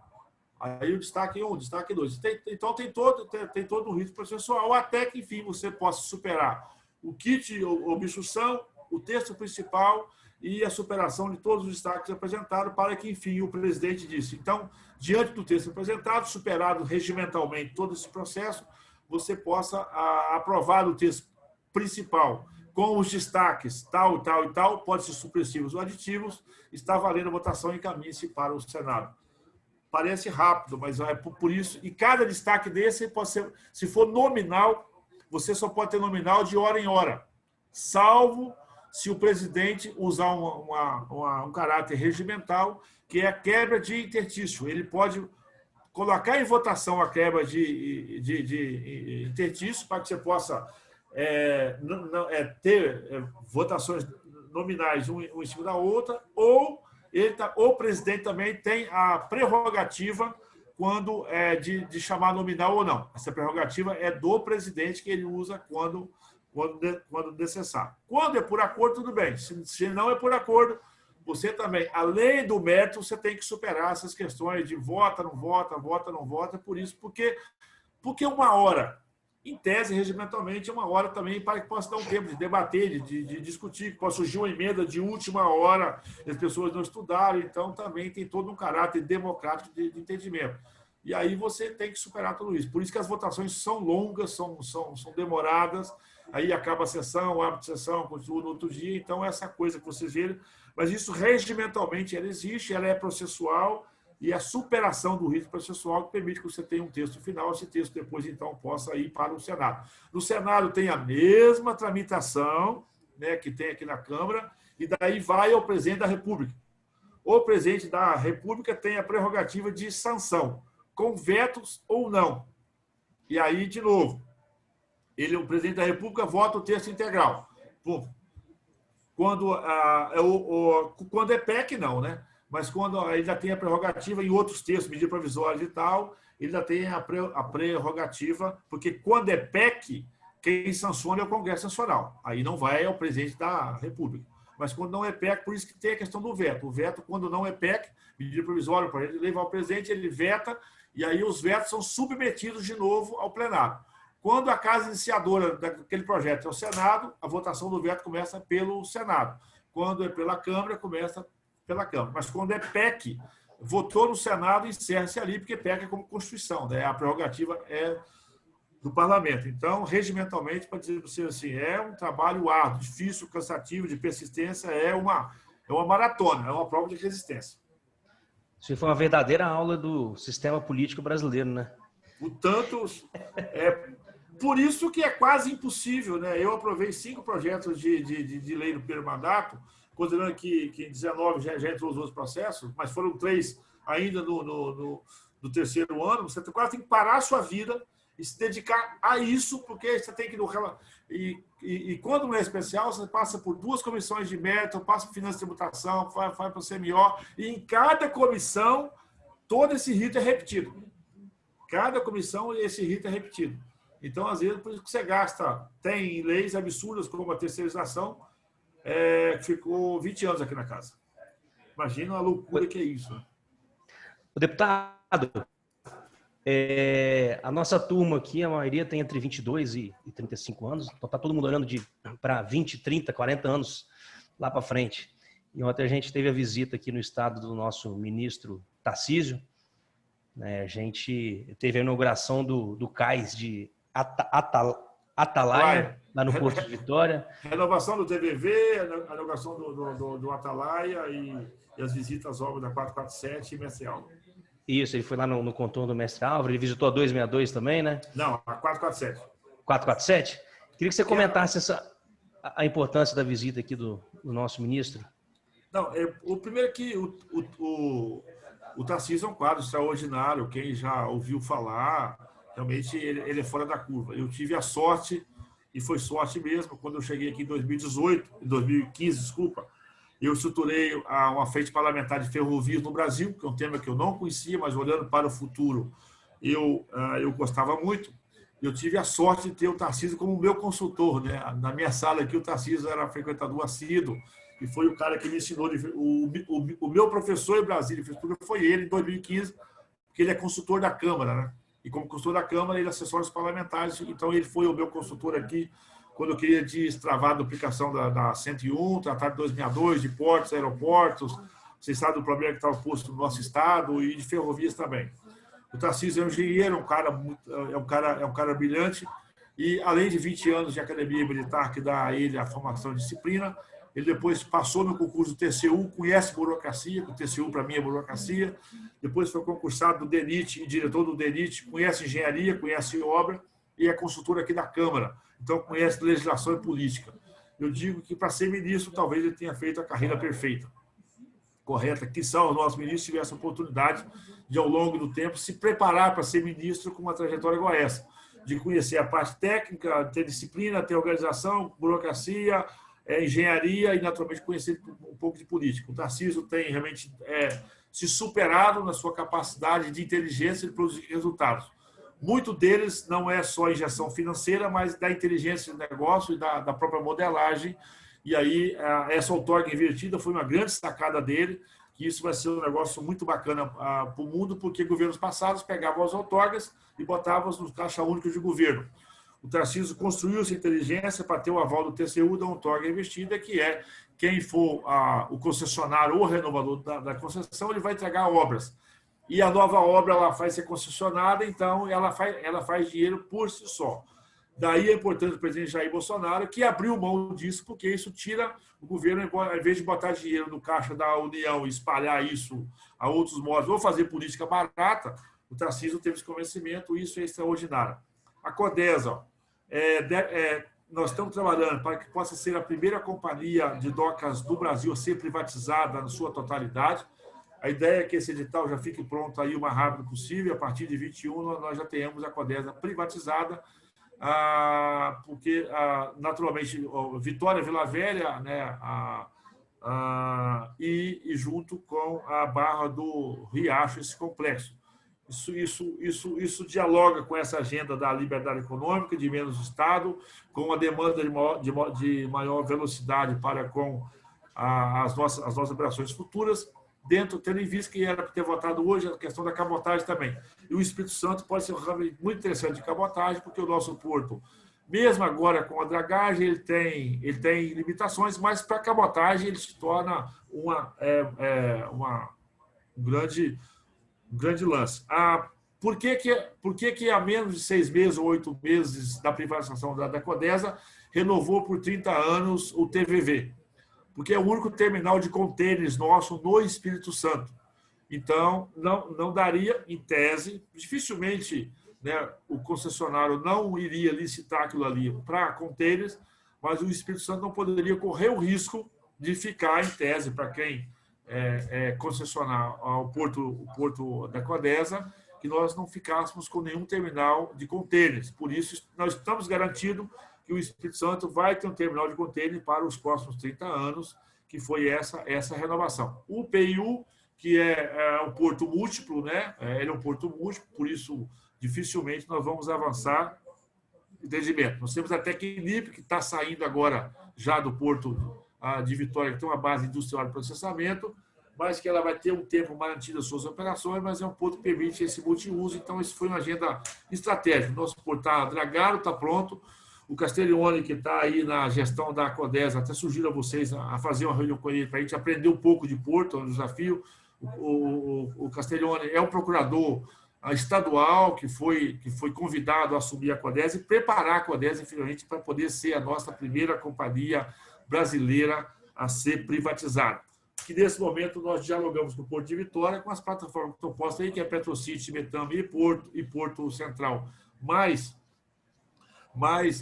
Aí o destaque 1, destaque 2. Então, tem todo um rito processual, até que, enfim, você possa superar o kit obstrução, o texto principal e a superação de todos os destaques apresentados para que, enfim, o presidente disse. Então, diante do texto apresentado, superado regimentalmente todo esse processo, você possa aprovar o texto principal com os destaques tal, tal e tal, pode ser supressivos ou aditivos, está valendo a votação e encaminha-se para o Senado. Parece rápido, mas é por isso. E cada destaque desse pode ser, se for nominal, você só pode ter nominal de hora em hora, salvo se o presidente usar um caráter regimental, que é a quebra de interstício. Ele pode colocar em votação a quebra de interstício para que você possa ter votações nominais um em cima da outra, ou o presidente também tem a prerrogativa quando de chamar nominal ou não. Essa prerrogativa é do presidente, que ele usa quando necessário. Quando é por acordo, tudo bem. Se não é por acordo, você também, além do mérito, você tem que superar essas questões de vota, não vota, vota, não vota. Por isso, porque uma hora, em tese, regimentalmente, é uma hora também para que possa dar um tempo de debater, de discutir, que possa surgir uma emenda de última hora, as pessoas não estudaram, então também tem todo um caráter democrático de entendimento. E aí você tem que superar tudo isso. Por isso que as votações são longas, são demoradas, aí acaba a sessão, abre a sessão, continua no outro dia, então essa coisa que vocês viram, mas isso regimentalmente ela existe, ela é processual, e a superação do rito processual que permite que você tenha um texto final, esse texto depois, então, possa ir para o Senado. No Senado tem a mesma tramitação, né, que tem aqui na Câmara, e daí vai ao presidente da República. O presidente da República tem a prerrogativa de sanção, com vetos ou não. E aí, de novo, o presidente da República vota o texto integral. Quando é PEC, não, né? Mas quando ele já tem a prerrogativa em outros textos, medida provisória e tal, ele já tem a prerrogativa, porque quando é PEC, quem sanciona é o Congresso Nacional. Aí não vai ao presidente da República. Mas quando não é PEC, por isso que tem a questão do veto. O veto, quando não é PEC, medida provisória para ele levar ao presidente, ele veta, e aí os vetos são submetidos de novo ao plenário. Quando a casa iniciadora daquele projeto é o Senado, a votação do veto começa pelo Senado. Quando é pela Câmara, começa pela Câmara. Mas quando é PEC, votou no Senado e encerra-se ali, porque PEC é como Constituição, né? A prerrogativa é do Parlamento. Então, regimentalmente, para dizer para você assim, é um trabalho árduo, difícil, cansativo, de persistência, é uma maratona, é uma prova de resistência. Isso foi uma verdadeira aula do sistema político brasileiro, né? Por isso que é quase impossível, né? Eu aprovei 5 projetos de lei no primeiro mandato, considerando que em 19 já entrou os outros processos, mas foram 3 ainda no terceiro ano. Você quase tem que parar a sua vida e se dedicar a isso, porque você tem que... E quando não é especial, você passa por 2 comissões de mérito, passa por finanças e tributação, vai para o CMO, e em cada comissão, todo esse rito é repetido. Cada comissão, esse rito é repetido. Então, às vezes, por isso que você gasta... Tem leis absurdas, como a terceirização, que ficou 20 anos aqui na casa. Imagina a loucura que é isso. O deputado, a nossa turma aqui, a maioria tem entre 22 e 35 anos, então está todo mundo olhando para 20, 30, 40 anos lá para frente. E ontem a gente teve a visita aqui no estado do nosso ministro Tarcísio, né? A gente teve a inauguração do cais de Atalaia, lá no Porto de Vitória. Renovação do TVV, a inauguração do Atalaia e as visitas às obras da 447 e Mestre Álvaro. Isso, ele foi lá no contorno do Mestre Álvaro, ele visitou a 262 também, né? Não, a 447. 447? Queria que você comentasse a importância da visita aqui do nosso ministro. Não, o primeiro é que o Tarcísio é um quadro extraordinário, quem já ouviu falar, realmente ele é fora da curva. Eu tive a sorte, e foi sorte mesmo, quando eu cheguei aqui em 2015, desculpa, eu estruturei uma frente parlamentar de ferrovias no Brasil, que é um tema que eu não conhecia, mas olhando para o futuro, eu gostava muito. Eu tive a sorte de ter o Tarcísio como meu consultor, né? Na minha sala aqui, o Tarcísio era frequentador assíduo, e foi o cara que me ensinou. O meu professor em Brasília foi ele, em 2015, porque ele é consultor da Câmara, né? E como consultor da Câmara, ele assessora os parlamentares, então ele foi o meu consultor aqui, quando eu queria destravar a duplicação da 101, tratar de 262, de portos, aeroportos, vocês sabem do problema que estava posto no nosso estado, e de ferrovias também. O Tarcísio é um engenheiro, é um cara brilhante, e além de 20 anos de academia militar, que dá a ele a formação de disciplina, ele depois passou no concurso do TCU, conhece burocracia, o TCU para mim é burocracia, depois foi concursado do DENIT e diretor do DENIT, conhece engenharia, conhece obra e é consultor aqui da Câmara, então conhece legislação e política. Eu digo que para ser ministro, talvez ele tenha feito a carreira perfeita, correta, que são os nossos ministros tivessem a oportunidade de, ao longo do tempo, se preparar para ser ministro com uma trajetória igual a essa, de conhecer a parte técnica, ter disciplina, ter organização, burocracia, engenharia e, naturalmente, conhecer um pouco de política. O Tarcísio tem realmente se superado na sua capacidade de inteligência de produzir resultados. Muito deles não é só injeção financeira, mas da inteligência do negócio e da própria modelagem. E aí, essa outorga invertida foi uma grande sacada dele, que isso vai ser um negócio muito bacana para o mundo, porque governos passados pegavam as outorgas e botavam no caixa único de governo. O Tarcísio construiu essa inteligência para ter o aval do TCU da outorga investida, que é quem for o concessionário ou renovador da concessão, ele vai entregar obras. E a nova obra ela vai ser concessionada, então ela faz dinheiro por si só. Daí é importante o presidente Jair Bolsonaro, que abriu mão disso, porque isso tira o governo, ao invés de botar dinheiro no caixa da União e espalhar isso a outros modos, ou fazer política barata, o Tarcísio teve esse convencimento, isso é extraordinário. A Codesa, nós estamos trabalhando para que possa ser a primeira companhia de docas do Brasil a ser privatizada na sua totalidade. A ideia é que esse edital já fique pronto aí o mais rápido possível, a partir de 21 nós já tenhamos a Codesa privatizada, porque, naturalmente, Vitória, Vila Velha, né, e junto com a Barra do Riacho, esse complexo. Isso dialoga com essa agenda da liberdade econômica, de menos Estado, com a demanda de maior velocidade para com as nossas operações futuras, tendo em vista que era para ter votado hoje a questão da cabotagem também. E o Espírito Santo pode ser um ramo muito interessante de cabotagem, porque o nosso porto, mesmo agora com a dragagem, ele tem limitações, mas para a cabotagem ele se torna um grande lance. Por que há menos de 6 meses ou 8 meses da privatização da Codesa renovou por 30 anos o TVV? Porque é o único terminal de contêineres nosso no Espírito Santo. Então, não daria, em tese, dificilmente, né, o concessionário não iria licitar aquilo ali para contêineres, mas o Espírito Santo não poderia correr o risco de ficar, em tese, para quem concessionar o porto da Codesa, que nós não ficássemos com nenhum terminal de contêineres. Por isso, nós estamos garantindo que o Espírito Santo vai ter um terminal de contêiner para os próximos 30 anos, que foi essa renovação. O PIU, que é um porto múltiplo, né? Ele é um porto múltiplo, por isso dificilmente nós vamos avançar entendimento. Nós temos a Tecnip, que está saindo agora já do porto de Vitória, que tem uma base industrial de processamento, mas que ela vai ter um tempo mantido as suas operações, mas é um porto que permite esse multiuso, então isso foi uma agenda estratégica. Nosso porto está dragado, está pronto. O Castiglione, que está aí na gestão da Codesa, até sugiro a vocês a fazer uma reunião com ele para a gente aprender um pouco de porto, é um desafio. O Castiglione é um procurador estadual que foi convidado a assumir a Codesa e preparar a Codesa, infelizmente, para poder ser a nossa primeira companhia brasileira a ser privatizada. Que nesse momento nós dialogamos com o Porto de Vitória, com as plataformas que estão postas aí, que é PetroCity, Metame e Porto Central. Mas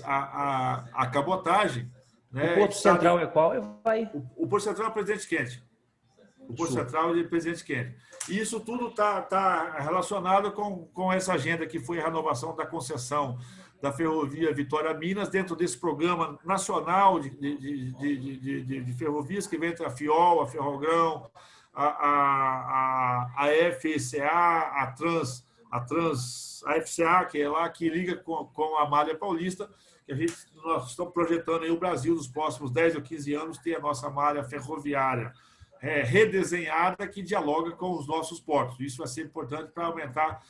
a cabotagem... Né, o Porto Central é qual? O Porto Central é o Presidente Kennedy. O Porto Central é o Presidente Kennedy. E isso tudo está relacionado com essa agenda que foi a renovação da concessão da ferrovia Vitória-Minas, dentro desse programa nacional de ferrovias, que vem entre a FIOL, a Ferrogrão, a FCA, a FCA, que é lá que liga com a Malha Paulista, que nós estamos projetando aí o Brasil nos próximos 10 ou 15 anos ter a nossa malha ferroviária redesenhada que dialoga com os nossos portos. Isso vai ser importante para aumentar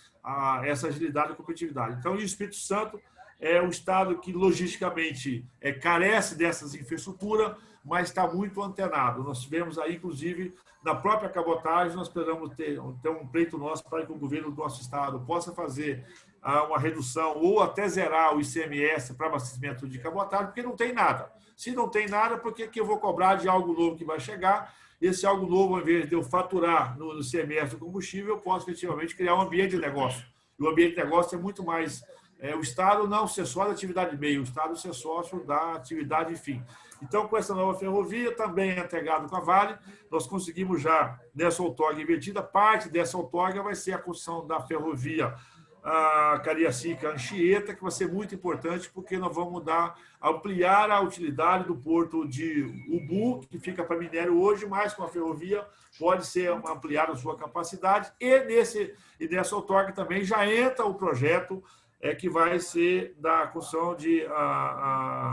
essa agilidade e competitividade. Então, o Espírito Santo é um estado que logisticamente carece dessas infraestruturas, mas está muito antenado. Nós tivemos aí, inclusive, na própria cabotagem, nós esperamos ter um pleito nosso para que o governo do nosso estado possa fazer uma redução ou até zerar o ICMS para abastecimento de cabotagem, porque não tem nada. Se não tem nada, por que eu vou cobrar de algo novo que vai chegar? Esse algo novo, ao invés de eu faturar no ICMS do combustível, eu posso efetivamente criar um ambiente de negócio. E o ambiente de negócio é muito mais... o Estado não ser só da atividade meio, o Estado ser sócio da atividade fim. Então, com essa nova ferrovia, também integrado com a Vale, nós conseguimos já, nessa outorga invertida, parte dessa outorga vai ser a construção da ferrovia Cariacica-Anchieta, que vai ser muito importante, porque nós vamos ampliar a utilidade do porto de Ubu, que fica para minério hoje, mas com a ferrovia pode ser ampliada a sua capacidade, e nessa outorga também já entra o projeto que vai ser da construção de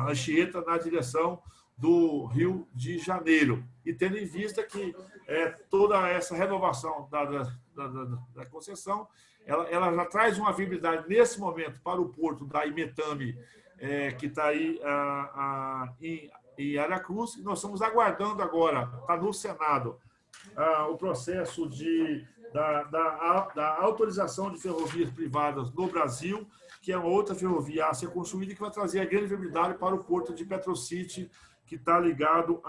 Anchieta na direção do Rio de Janeiro. E tendo em vista que toda essa renovação da concessão, ela já traz uma viabilidade nesse momento para o porto da Imetame, que está aí em Aracruz. Nós estamos aguardando agora, está no Senado, o processo da autorização de ferrovias privadas no Brasil, que é uma outra ferrovia a ser construída e que vai trazer a grande viabilidade para o porto de Petrocity, que está ligado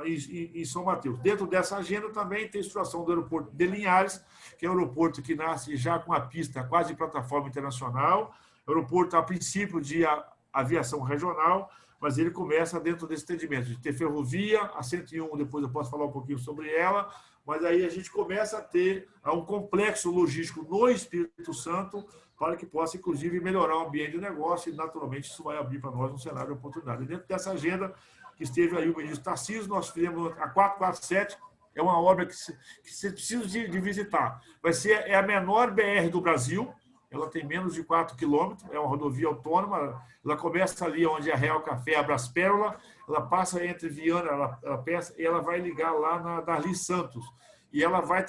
em São Mateus. Dentro dessa agenda também tem a situação do aeroporto de Linhares, que é um aeroporto que nasce já com a pista quase de plataforma internacional, aeroporto a princípio de aviação regional, mas ele começa dentro desse entendimento de ter ferrovia, a 101, depois eu posso falar um pouquinho sobre ela, mas aí a gente começa a ter um complexo logístico no Espírito Santo para que possa, inclusive, melhorar o ambiente de negócio e, naturalmente, isso vai abrir para nós um cenário de oportunidade. E dentro dessa agenda que esteve aí o ministro Tarcísio, nós fizemos a 447, é uma obra que você precisa de visitar. Vai ser a menor BR do Brasil, ela tem menos de 4 quilômetros, é uma rodovia autônoma, ela começa ali onde é a Real Café, a Braspérola, ela passa entre Viana, e ela vai ligar lá na Darli Santos. E ela vai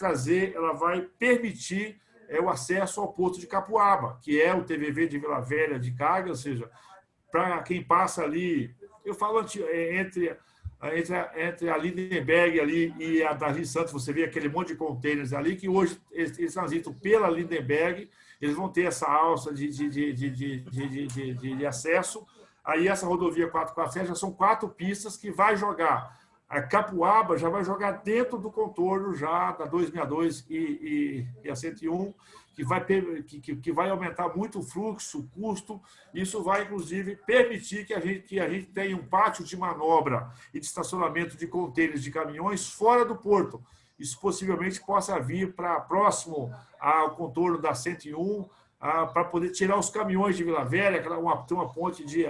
permitir o acesso ao porto de Capuaba, que é o TVV de Vila Velha de carga, ou seja, para quem passa ali, eu falo entre a Lindenberg ali e a Darli Santos, você vê aquele monte de containers ali, que hoje eles transitam pela Lindenberg, eles vão ter essa alça de acesso. Aí essa rodovia 447 já são 4 pistas que vai jogar. A Capuaba já vai jogar dentro do contorno já da 262 e a 101, que vai aumentar muito o fluxo, o custo. Isso vai, inclusive, permitir que a gente tenha um pátio de manobra e de estacionamento de contêineres de caminhões fora do porto. Isso possivelmente possa vir para próximo ao contorno da 101, para poder tirar os caminhões de Vila Velha, tem uma ponte de...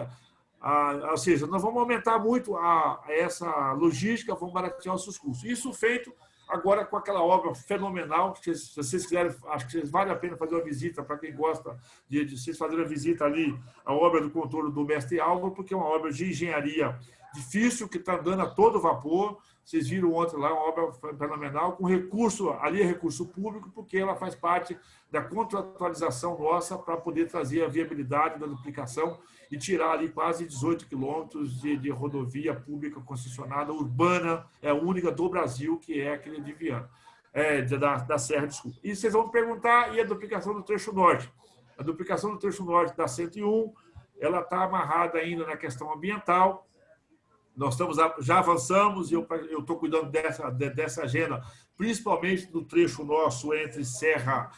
ou seja, nós vamos aumentar muito essa logística, vamos baratear os seus custos. Isso feito agora com aquela obra fenomenal, que se vocês quiserem, acho que vale a pena fazer uma visita, para quem gosta de vocês fazerem a visita ali, a obra do contorno do Mestre Álvaro, porque é uma obra de engenharia difícil, que está andando a todo vapor. Vocês viram ontem lá, uma obra fenomenal, com recurso, ali é recurso público, porque ela faz parte da contratualização nossa para poder trazer a viabilidade da duplicação e tirar ali quase 18 quilômetros de rodovia pública concessionada urbana, é a única do Brasil, que é aquele de Viana, da Serra, desculpa. E vocês vão me perguntar, e a duplicação do trecho norte? A duplicação do trecho norte da 101, ela está amarrada ainda na questão ambiental. Nós já avançamos e eu estou cuidando dessa agenda, principalmente do trecho nosso entre Serra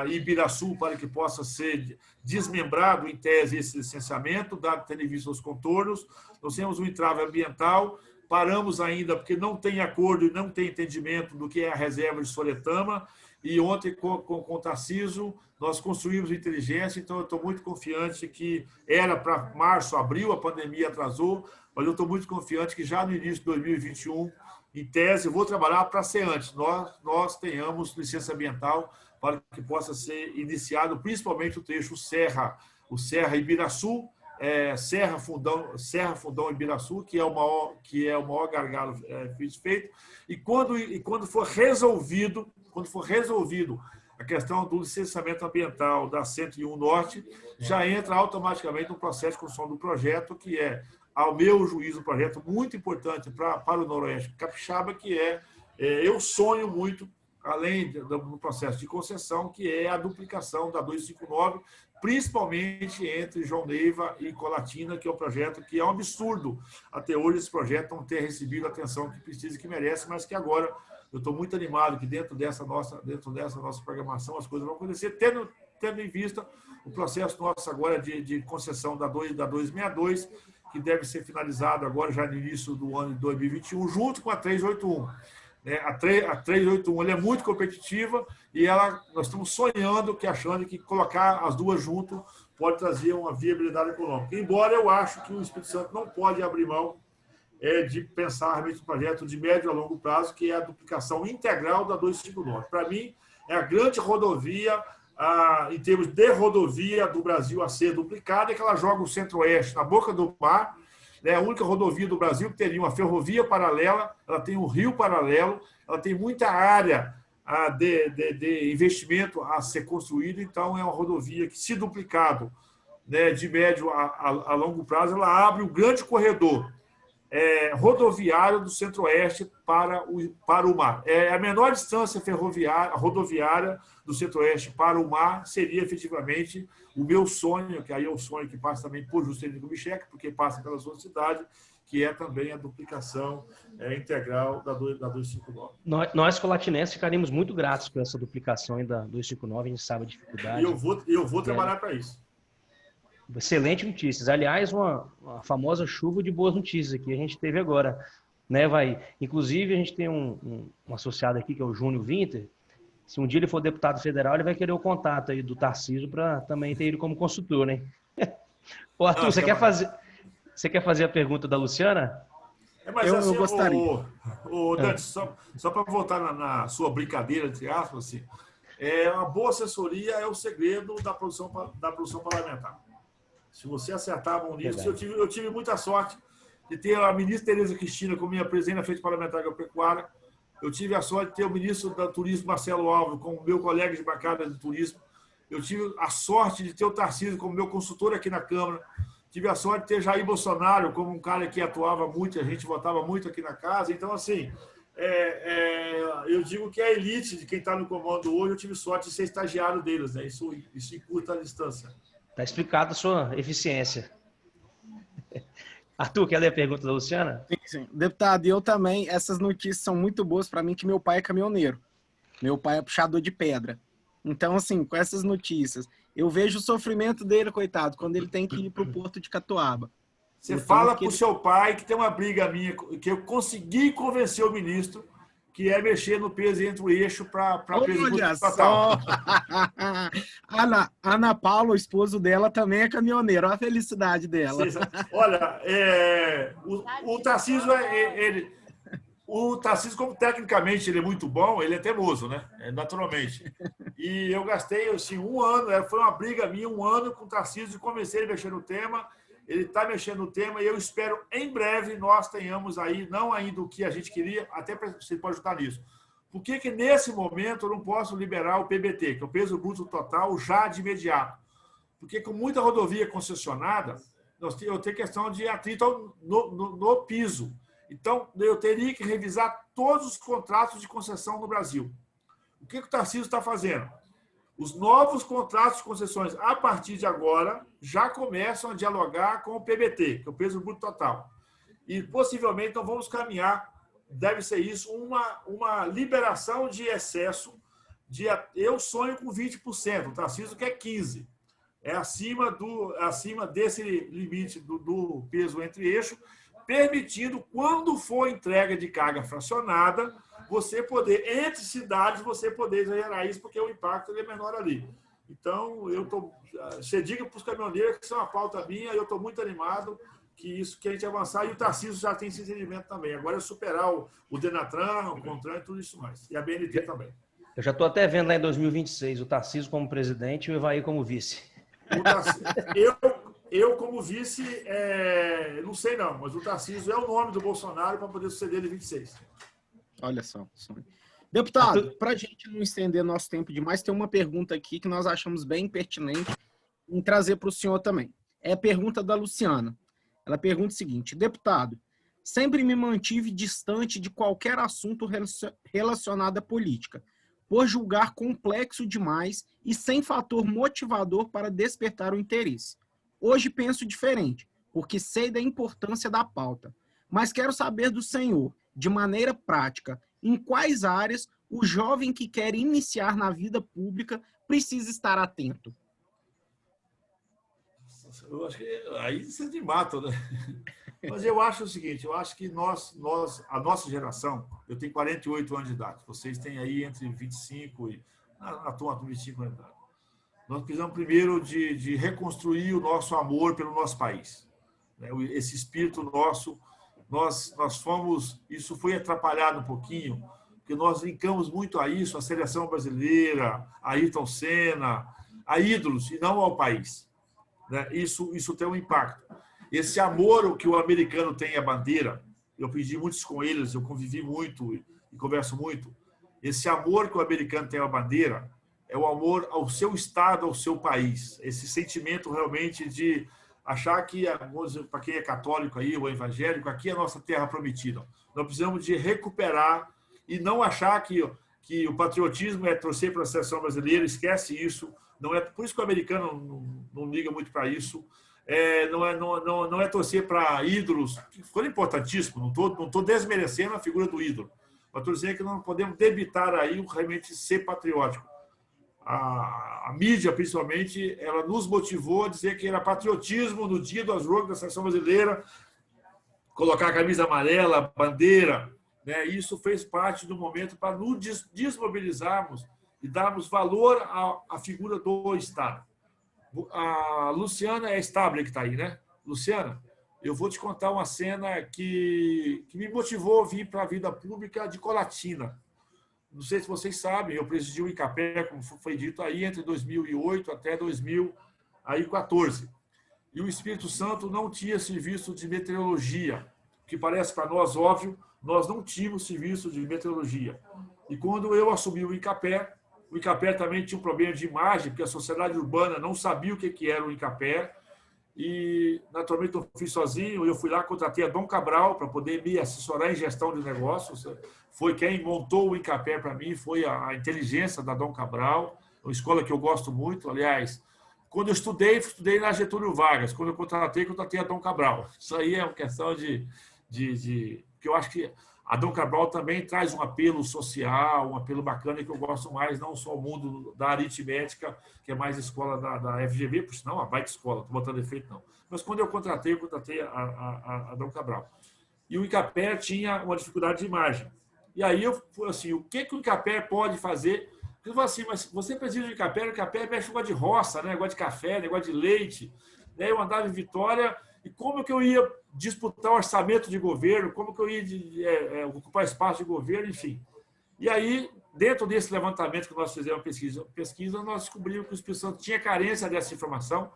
e Ibiraçu, para que possa ser desmembrado, em tese, esse licenciamento, tendo em vista os contornos. Nós temos um entrave ambiental, paramos ainda porque não tem acordo e não tem entendimento do que é a reserva de Soretama, e ontem, com o Tarcísio, nós construímos inteligência, então eu estou muito confiante que era para março, abril, a pandemia atrasou, mas eu estou muito confiante que já no início de 2021, em tese, eu vou trabalhar para ser antes. Nós tenhamos licença ambiental para que possa ser iniciado, principalmente o trecho Serra, o Serra Ibiraçu, Serra Fundão Ibiraçu, que é o maior gargalo feito. E quando for resolvido a questão do licenciamento ambiental da 101 Norte já entra automaticamente no processo de construção do projeto, que é, ao meu juízo, um projeto muito importante para o Noroeste Capixaba, que eu sonho muito, além do processo de concessão, que é a duplicação da 259, principalmente entre João Neiva e Colatina, que é um projeto que é um absurdo. Até hoje, esse projeto não ter recebido a atenção que precisa e que merece, mas que agora eu estou muito animado que dentro dessa nossa programação as coisas vão acontecer, tendo em vista o processo nosso agora de concessão da 262, que deve ser finalizado agora já no início do ano de 2021, junto com a 381. A 381 ela é muito competitiva e nós estamos sonhando, achando que colocar as duas juntas pode trazer uma viabilidade econômica. Embora eu acho que o Espírito Santo não pode abrir mão de pensar realmente um projeto de médio a longo prazo, que é a duplicação integral da 259. Para mim, é a grande rodovia, em termos de rodovia do Brasil a ser duplicada, é que ela joga o Centro-Oeste na boca do mar. É a única rodovia do Brasil que teria uma ferrovia paralela, ela tem um rio paralelo, ela tem muita área de investimento a ser construída, então é uma rodovia que, se duplicado, de médio a longo prazo, ela abre um grande corredor rodoviário do Centro-Oeste para o mar. A menor distância rodoviária do Centro-Oeste para o mar seria efetivamente o meu sonho, que aí é um sonho que passa também por Juscelino Kubitschek, porque passa pela sua cidade, que é também a duplicação integral da 259. Nós, colatinenses, ficaríamos muito gratos por essa duplicação da 259, a gente sabe a dificuldade. E eu vou trabalhar para isso. Excelente notícias. Aliás, uma famosa chuva de boas notícias aqui a gente teve agora, né, vai? Inclusive, a gente tem um associado aqui, que é o Júnior Winter. Se um dia ele for deputado federal, ele vai querer o contato aí do Tarcísio para também ter ele como consultor, né? Ô, Arthur, você quer fazer a pergunta da Luciana? Mas assim, eu gostaria. Dante, só para voltar na sua brincadeira, entre aspas, assim, uma boa assessoria é o segredo da produção parlamentar. Se você acertar bom nisso, eu tive muita sorte de ter a ministra Tereza Cristina como minha presidente na Frente Parlamentar Agropecuária. Eu tive a sorte de ter o ministro do Turismo, Marcelo Alves, como meu colega de bancada de turismo. Eu tive a sorte de ter o Tarcísio como meu consultor aqui na Câmara. Tive a sorte de ter Jair Bolsonaro como um cara que atuava muito, a gente votava muito aqui na casa. Então, assim, eu digo que a elite de quem está no comando hoje, eu tive sorte de ser estagiário deles, né? Isso encurta a distância. Está explicada a sua eficiência. Arthur, quer ler a pergunta da Luciana? Sim. Deputado, eu também, essas notícias são muito boas para mim, que meu pai é caminhoneiro. Meu pai é puxador de pedra. Então, assim, com essas notícias, eu vejo o sofrimento dele, coitado, quando ele tem que ir para o Porto de Catuaba. Você fala para o seu pai que tem uma briga minha, que eu consegui convencer o ministro, que é mexer no peso entre o eixo para peso total. Ana Paula, o esposo dela, também é caminhoneiro. Olha a felicidade dela. Olha, o Tarcísio, o Tarcísio, como tecnicamente ele é muito bom, ele é teimoso, né? Naturalmente. E eu gastei assim, um ano, foi uma briga minha, um ano com o Tarcísio, de convencer ele a mexer no tema. Ele está mexendo no tema e eu espero, em breve, nós tenhamos aí, não ainda o que a gente queria, até você pode ajudar nisso. Por que nesse momento eu não posso liberar o PBT, que é o peso bruto total, já de imediato? Porque com muita rodovia concessionada, eu tenho questão de atrito no piso. Então, eu teria que revisar todos os contratos de concessão no Brasil. O que o Tarcísio está fazendo? Os novos contratos de concessões, a partir de agora, já começam a dialogar com o PBT, que é o peso bruto total. E, possivelmente, então, vamos caminhar, deve ser isso, uma liberação de excesso. Eu sonho com 20%, o Tarcísio quer 15%. É acima desse limite do peso entre eixo, permitindo, quando for entrega de carga fracionada, você poder, entre cidades, você poder gerar isso, porque o impacto é menor ali. Então, você diga para os caminhoneiros que isso é uma pauta minha, e eu estou muito animado que a gente avançar, e o Tarcísio já tem esse entendimento também. Agora é superar o Denatran, o CONTRAN e tudo isso mais. E a BNT também. Eu já estou até vendo lá em 2026 o Tarcísio como presidente e o Evaí como vice. Eu como vice, não sei não, mas o Tarcísio é o nome do Bolsonaro para poder suceder ele em 26. Olha só. Deputado, para a gente não estender nosso tempo demais, tem uma pergunta aqui que nós achamos bem pertinente em trazer para o senhor também. É a pergunta da Luciana. Ela pergunta o seguinte: deputado, sempre me mantive distante de qualquer assunto relacionado à política, por julgar complexo demais e sem fator motivador para despertar o interesse. Hoje penso diferente, porque sei da importância da pauta, mas quero saber do senhor, de maneira prática, em quais áreas o jovem que quer iniciar na vida pública precisa estar atento. Eu acho que aí você te mata, né? Mas eu acho o seguinte, eu acho que a nossa geração, eu tenho 48 anos de idade, vocês têm aí entre 25 e a turma com 25 anos de idade. Nós precisamos primeiro de reconstruir o nosso amor pelo nosso país, né? Esse espírito nosso, nós fomos, isso foi atrapalhado um pouquinho, porque nós linkamos muito a isso, a seleção brasileira, a Ayrton Senna, a ídolos, e não ao país. Isso tem um impacto. Esse amor que o americano tem à bandeira, eu aprendi muitos com eles, eu convivi muito e converso muito. Esse amor que o americano tem à bandeira é o amor ao seu estado, ao seu país. Esse sentimento realmente de achar que, para quem é católico aí, ou evangélico, aqui é a nossa terra prometida. Nós precisamos de recuperar e não achar que o patriotismo é torcer para a seleção brasileira, esquece isso. Não é, por isso que o americano não liga muito para isso. Não é torcer para ídolos, que foram importantíssimos, não estou desmerecendo a figura do ídolo, mas estou dizendo que não podemos debitar aí realmente ser patriótico. A mídia, principalmente, ela nos motivou a dizer que era patriotismo no dia do jogo da seleção brasileira, colocar a camisa amarela, bandeira, né? Isso fez parte do momento para nos desmobilizarmos e darmos valor à figura do Estado. A Luciana é a Stabile que está aí, né? Luciana, eu vou te contar uma cena que me motivou a vir para a vida pública de Colatina. Não sei se vocês sabem, eu presidi o ICAPE, como foi dito aí, entre 2008 até 2014. E o Espírito Santo não tinha serviço de meteorologia, que parece para nós óbvio, nós não tínhamos serviço de meteorologia. E quando eu assumi o ICAPE também tinha um problema de imagem, porque a sociedade urbana não sabia o que era o ICAPE, e naturalmente eu fiz sozinho, eu fui lá, contratei a Dom Cabral para poder me assessorar em gestão de negócios, foi quem montou o ICAPE para mim, foi a inteligência da Dom Cabral, uma escola que eu gosto muito, aliás, quando eu estudei na Getúlio Vargas, quando eu contratei a Dom Cabral. Isso aí é uma questão que eu acho que a Dom Cabral também traz um apelo social, um apelo bacana que eu gosto mais, não só o mundo da aritmética, que é mais a escola da FGV, por sinal, uma baita escola, estou botando defeito não. Mas quando eu contratei a Dom Cabral. E o ICAPE tinha uma dificuldade de imagem. E aí eu falei assim, o que o ICAPE pode fazer? Eu falei assim, mas você precisa de ICAPE, o ICAPE mexe com negócio de roça, né? Negócio de café, negócio de leite. Né? Eu andava em Vitória, e como que eu ia disputar o orçamento de governo, como que eu ia ocupar espaço de governo, enfim. E aí, dentro desse levantamento que nós fizemos pesquisa, nós descobrimos que o Espírito Santo tinha carência dessa informação,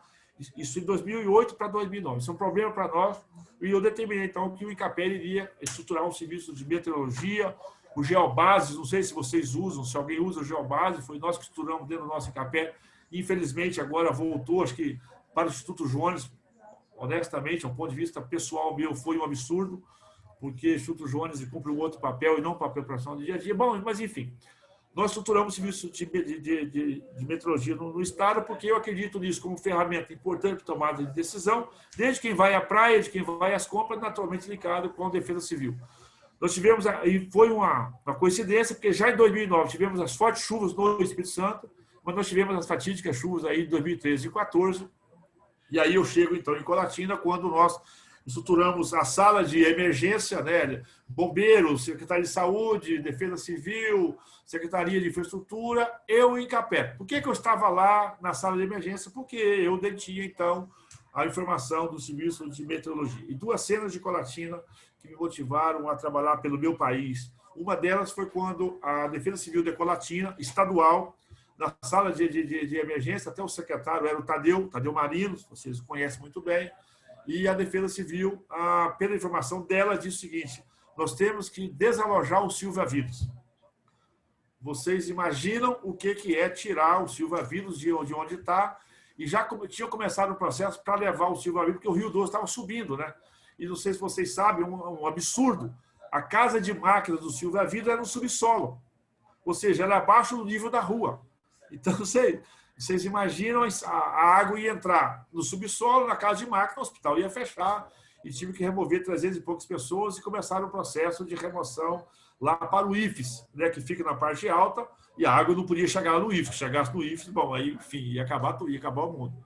isso em 2008 para 2009. Isso é um problema para nós, e eu determinei, então, que o ICAPE iria estruturar um serviço de meteorologia, o Geobases, não sei se vocês usam, se alguém usa o Geobases, foi nós que estruturamos dentro do nosso ICAPE, infelizmente agora voltou, acho que para o Instituto Jones, honestamente, um ponto de vista pessoal meu, foi um absurdo, porque o Instituto Jones cumpre um outro papel e não um papel profissional do dia a dia. Bom, mas enfim, nós estruturamos o serviço de meteorologia no Estado, porque eu acredito nisso como ferramenta importante para tomada de decisão, desde quem vai à praia, de quem vai às compras, naturalmente ligado com a Defesa Civil. Nós tivemos, e foi uma coincidência, porque já em 2009 tivemos as fortes chuvas no Espírito Santo, mas nós tivemos as fatídicas chuvas aí de 2013 e 2014. E aí eu chego, então, em Colatina, quando nós estruturamos a sala de emergência, né? Bombeiros, Secretaria de Saúde, Defesa Civil, Secretaria de Infraestrutura, eu em ICAPE. Por que eu estava lá na sala de emergência? Porque eu detinha, então, a informação do Serviço de Meteorologia. E duas cenas de Colatina que me motivaram a trabalhar pelo meu país. Uma delas foi quando a Defesa Civil de Colatina, estadual, na sala de emergência, até o secretário era o Tadeu Marino, vocês conhecem muito bem, e a Defesa Civil, pela informação dela, disse o seguinte, nós temos que desalojar o Silvia Vidas. vocês imaginam o que é tirar o silva-vírus de onde está, e já tinha começado o processo para levar o silva-vírus, porque o Rio Doce estava subindo, né? E não sei se vocês sabem, um absurdo. A casa de máquinas do silva-vírus era no subsolo, ou seja, era abaixo do nível da rua. Então, vocês imaginam, a água ia entrar no subsolo, na casa de máquina, o hospital ia fechar, e tive que remover 300 e poucas pessoas e começaram o processo de remoção lá para o IFES, né, que fica na parte alta, e a água não podia chegar no IFES. Se chegasse no IFES, bom, aí, enfim, ia acabar o mundo.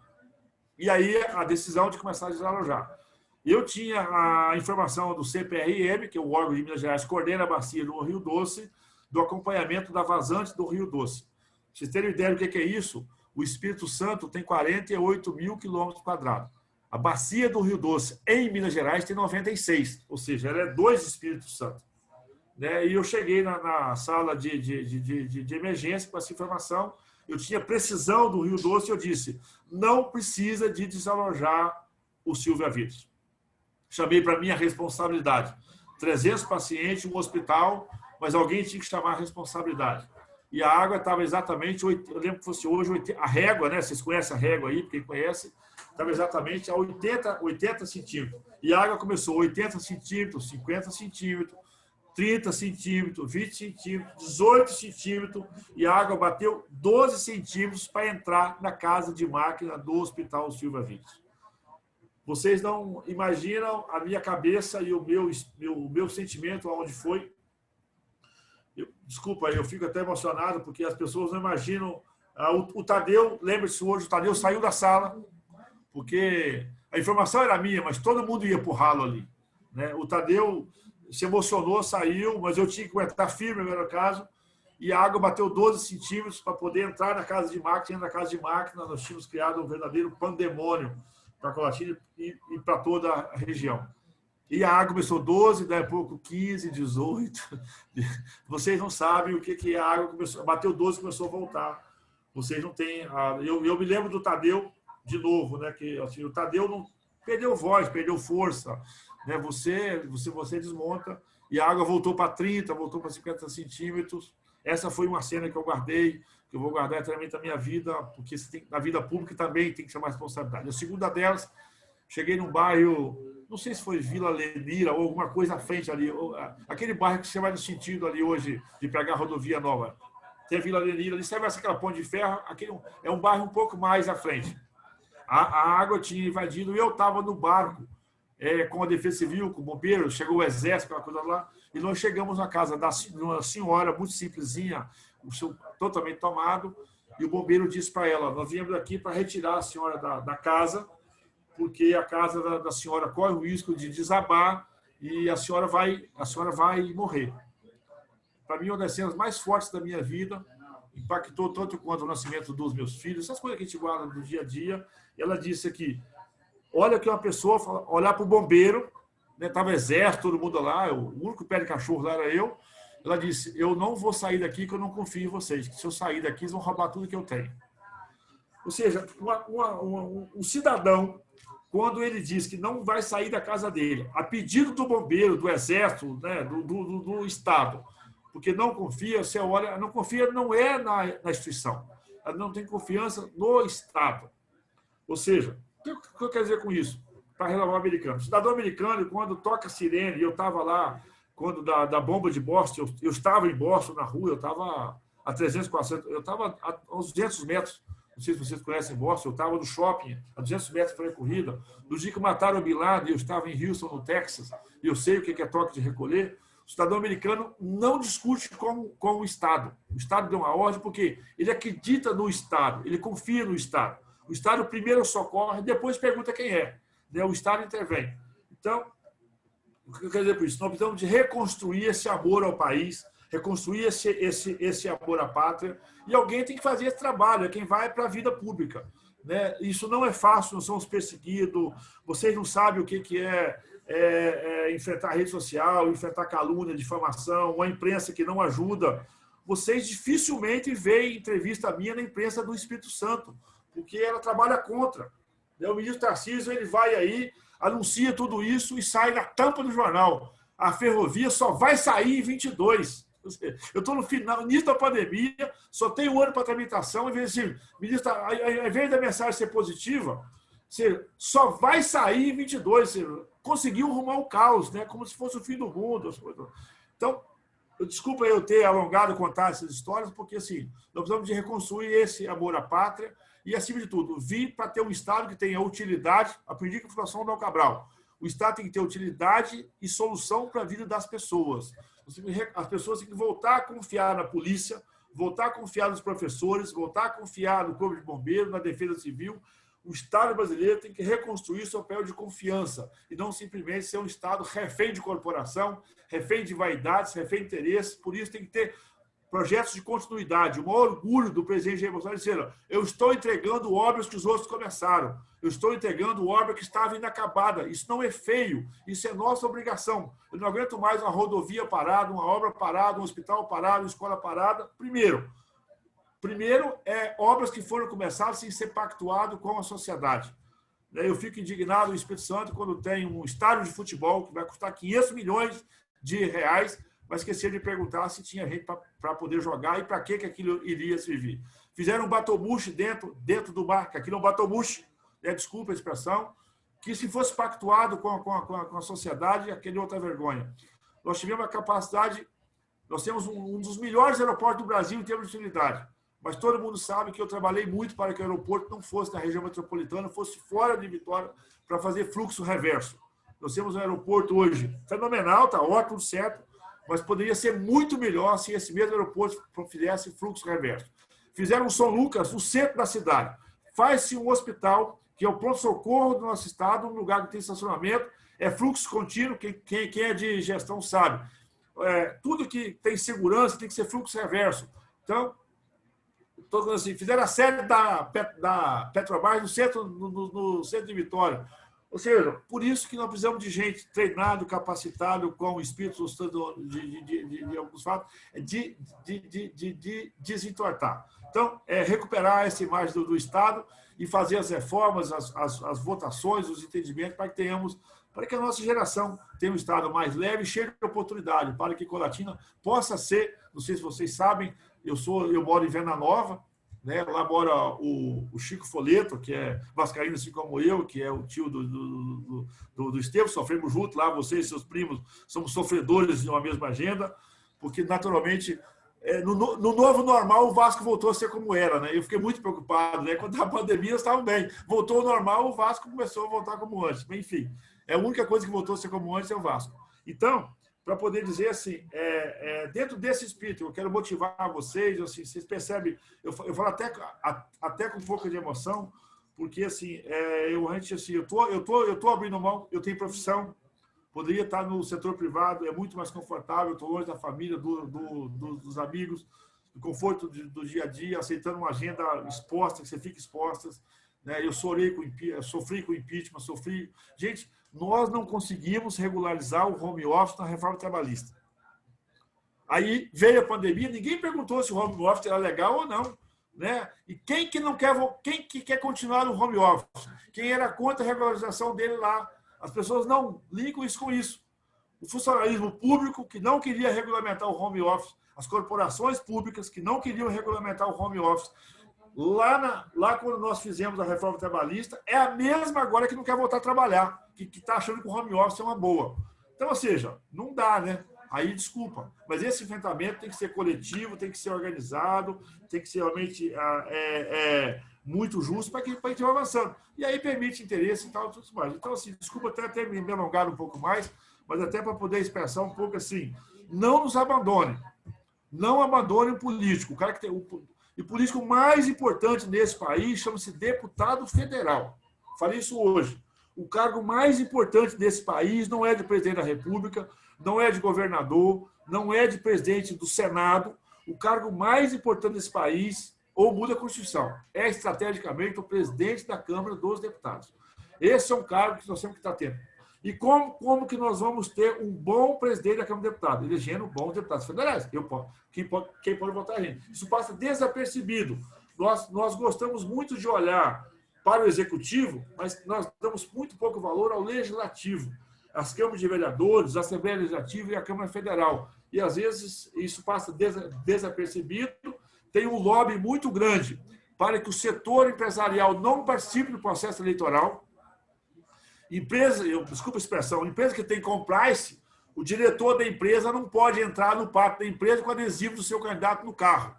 E aí a decisão de começar a desalojar. Eu tinha a informação do CPRM, que é o órgão de Minas Gerais que coordena a bacia do Rio Doce, do acompanhamento da vazante do Rio Doce. Pra vocês terem ideia do que é isso, o Espírito Santo tem 48 mil quilômetros quadrados. A bacia do Rio Doce, em Minas Gerais, tem 96, ou seja, ela é 2 Espíritos Santo. Né? E eu cheguei na sala de emergência com essa informação, eu tinha precisão do Rio Doce, eu disse, não precisa de desalojar o silva-vírus. Chamei para mim a responsabilidade. 300 pacientes, um hospital, mas alguém tinha que chamar a responsabilidade. E a água estava exatamente, eu lembro que fosse hoje, a régua, né? Vocês conhecem a régua aí, quem conhece, estava exatamente a 80 centímetros. E a água começou 80 centímetros, 50 centímetros, 30 centímetros, 20 centímetros, 18 centímetros, e a água bateu 12 centímetros para entrar na casa de máquina do Hospital silva-vírus. Vocês não imaginam a minha cabeça e o meu sentimento aonde foi. Desculpa, eu fico até emocionado, porque as pessoas não imaginam. O Tadeu, lembre-se hoje, o Tadeu saiu da sala, porque a informação era minha, mas todo mundo ia para o ralo ali. Né? O Tadeu se emocionou, saiu, mas eu tinha que aguentar firme, no meu caso, e a água bateu 12 centímetros para poder entrar na casa de máquina. Na casa de máquina, nós tínhamos criado um verdadeiro pandemônio para a Colatina e para toda a região. E a água começou 12, daí a pouco 15, 18. Vocês não sabem o que a água começou. Bateu 12 e começou a voltar. Vocês não têm. Eu me lembro do Tadeu, de novo, né? Que assim, o Tadeu não perdeu voz, perdeu força. Né? Você desmonta e a água voltou para 30, voltou para 50 centímetros. Essa foi uma cena que eu guardei, que eu vou guardar eternamente na minha vida, porque na vida pública também tem que chamar responsabilidade. A segunda delas, cheguei num bairro, não sei se foi Vila Lenira ou alguma coisa à frente ali, aquele bairro que você vai no sentido ali hoje de pegar a rodovia nova. Tem a Vila Lenira ali, você vai aquela ponte de ferro, aquele é um bairro um pouco mais à frente. A água tinha invadido e eu estava no barco com a Defesa Civil, com o bombeiro, chegou o exército, aquela coisa lá, e nós chegamos na casa de uma senhora muito simplesinha, o seu totalmente tomado, e o bombeiro disse para ela, nós viemos aqui para retirar a senhora da casa, porque a casa da senhora corre o risco de desabar e a senhora vai morrer. Para mim, uma das cenas mais fortes da minha vida, impactou tanto quanto o nascimento dos meus filhos, essas coisas que a gente guarda no dia a dia. Ela disse aqui, olha que uma pessoa, olhar para o bombeiro, estava exército, todo mundo lá, o único pé de cachorro lá era eu. Ela disse, eu não vou sair daqui que eu não confio em vocês, que se eu sair daqui, eles vão roubar tudo que eu tenho. Ou seja, um cidadão, quando ele diz que não vai sair da casa dele, a pedido do bombeiro, do exército, né, do Estado, porque não confia, você olha, não confia não é na instituição, ela não tem confiança no Estado. Ou seja, o que eu quero dizer com isso? Para relevar o americano. O cidadão americano, quando toca sirene, eu estava lá, quando da bomba de Boston, eu estava em Boston, na rua, eu estava a 300, 400, eu estava a uns 200 metros, não sei se vocês conhecem Boston, eu estava no shopping, a 200 metros para a corrida. No dia que mataram o Bin Laden, eu estava em Houston, no Texas, e eu sei o que é toque de recolher. O cidadão americano não discute com o Estado. O Estado deu uma ordem porque ele acredita no Estado, ele confia no Estado. O Estado primeiro socorre, depois pergunta quem é. O Estado intervém. Então, o que eu quero dizer por isso? Nós precisamos de reconstruir esse amor ao país, reconstruir esse amor à pátria, e alguém tem que fazer esse trabalho, é quem vai para a vida pública. Né? Isso não é fácil, nós somos perseguidos, vocês não sabem o que é enfrentar a rede social, enfrentar calúnia, difamação, uma imprensa que não ajuda. Vocês dificilmente veem entrevista minha na imprensa do Espírito Santo, porque ela trabalha contra. O ministro Tarcísio, ele vai aí, anuncia tudo isso e sai na tampa do jornal. A ferrovia só vai sair em 22. Eu estou no final, início da pandemia, só tenho um ano para tramitação, em vez de, ministro, ao invés da mensagem ser positiva, você só vai sair em 22, você conseguiu arrumar o caos, né? Como se fosse o fim do mundo. Então, desculpa eu ter alongado contar essas histórias, porque assim, nós precisamos de reconstruir esse amor à pátria e, acima de tudo, vir para ter um Estado que tenha utilidade. Aprendi com a Fundação Dom Cabral. O Estado tem que ter utilidade e solução para a vida das pessoas. As pessoas têm que voltar a confiar na polícia, voltar a confiar nos professores, voltar a confiar no Corpo de Bombeiros, na Defesa Civil. O Estado brasileiro tem que reconstruir seu papel de confiança e não simplesmente ser um Estado refém de corporação, refém de vaidades, refém de interesses. Por isso tem que ter projetos de continuidade. O maior orgulho do presidente Jair Bolsonaro é dizer: eu estou entregando obras que os outros começaram. Eu estou entregando obra que estava inacabada. Isso não é feio. Isso é nossa obrigação. Eu não aguento mais uma rodovia parada, uma obra parada, um hospital parado, uma escola parada. Primeiro, obras que foram começadas sem ser pactuado com a sociedade. Eu fico indignado no Espírito Santo quando tem um estádio de futebol que vai custar 500 milhões de reais, mas esqueci de perguntar se tinha gente para poder jogar e para que aquilo iria servir. Fizeram um batomuxe dentro do mar, que aquilo é um batomuxe, desculpa a expressão, que se fosse pactuado com a sociedade, aquele é outra vergonha. Nós tivemos a capacidade, nós temos um dos melhores aeroportos do Brasil em termos de utilidade. Mas todo mundo sabe que eu trabalhei muito para que o aeroporto não fosse na região metropolitana, fosse fora de Vitória, para fazer fluxo reverso. Nós temos um aeroporto hoje fenomenal, está ótimo, tudo certo, mas poderia ser muito melhor se esse mesmo aeroporto fizesse fluxo reverso. Fizeram um São Lucas no centro da cidade. Faz-se um hospital, que é o pronto-socorro do nosso estado, um lugar que tem estacionamento, é fluxo contínuo, quem é de gestão sabe. Tudo que tem segurança tem que ser fluxo reverso. Então, assim, fizeram a sede da Petrobras no centro de Vitória. Ou seja, por isso que nós precisamos de gente treinado, capacitado, com o espírito de alguns fatos, de desentortar. Então, recuperar essa imagem do Estado e fazer as reformas, as votações, os entendimentos, para que a nossa geração tenha um Estado mais leve e cheio de oportunidade, para que Colatina possa ser, não sei se vocês sabem, eu moro em Venda Nova, né? Lá mora o Chico Foleto, que é vascaíno assim como eu, que é o tio do Estevam, sofremos juntos lá, vocês e seus primos somos sofredores de uma mesma agenda, porque naturalmente no novo normal o Vasco voltou a ser como era, né? Eu fiquei muito preocupado, né? Quando a pandemia estavam bem, voltou ao normal, o Vasco começou a voltar como antes, mas enfim, a única coisa que voltou a ser como antes é o Vasco. Então, para poder dizer assim, dentro desse espírito, eu quero motivar vocês, assim, vocês percebem, eu falo até com um pouco de emoção, porque assim, eu tô abrindo mão, eu tenho profissão, poderia estar no setor privado, é muito mais confortável, estou longe da família, dos amigos, do conforto do dia a dia, aceitando uma agenda exposta, que você fica exposta, né? Eu sofri com impeachment, Gente, nós não conseguimos regularizar o home office na reforma trabalhista. Aí veio a pandemia, ninguém perguntou se o home office era legal ou não, né? E quem que quer continuar no home office? Quem era contra a regularização dele lá? As pessoas não ligam isso com isso. O funcionalismo público que não queria regulamentar o home office, as corporações públicas que não queriam regulamentar o home office. Lá quando nós fizemos a reforma trabalhista, é a mesma agora que não quer voltar a trabalhar, que está achando que o home office é uma boa. Então, ou seja, não dá, né? Aí, desculpa. Mas esse enfrentamento tem que ser coletivo, tem que ser organizado, tem que ser realmente muito justo para que a gente vá avançando. E aí permite interesse e tal, tudo mais. Então, assim, desculpa até ter me alongado um pouco mais, mas até para poder expressar um pouco assim, não nos abandone. Não abandone o político. O cara que tem o político mais importante nesse país chama-se deputado federal. Falei isso hoje. O cargo mais importante desse país não é de presidente da República, não é de governador, não é de presidente do Senado. O cargo mais importante desse país, ou muda a Constituição, é estrategicamente o presidente da Câmara dos Deputados. Esse é um cargo que nós temos que estar tendo. E como que nós vamos ter um bom presidente da Câmara dos Deputados? Elegendo bons deputados federais. Quem pode votar a gente? Isso passa desapercebido. Nós gostamos muito de olhar para o executivo, mas nós damos muito pouco valor ao legislativo. As câmaras de vereadores, a Assembleia Legislativa e a Câmara Federal. e às vezes isso passa desapercebido. Tem um lobby muito grande para que o setor empresarial não participe do processo eleitoral. Desculpa a expressão, empresa que tem compliance, o diretor da empresa não pode entrar no pátio da empresa com adesivo do seu candidato no carro.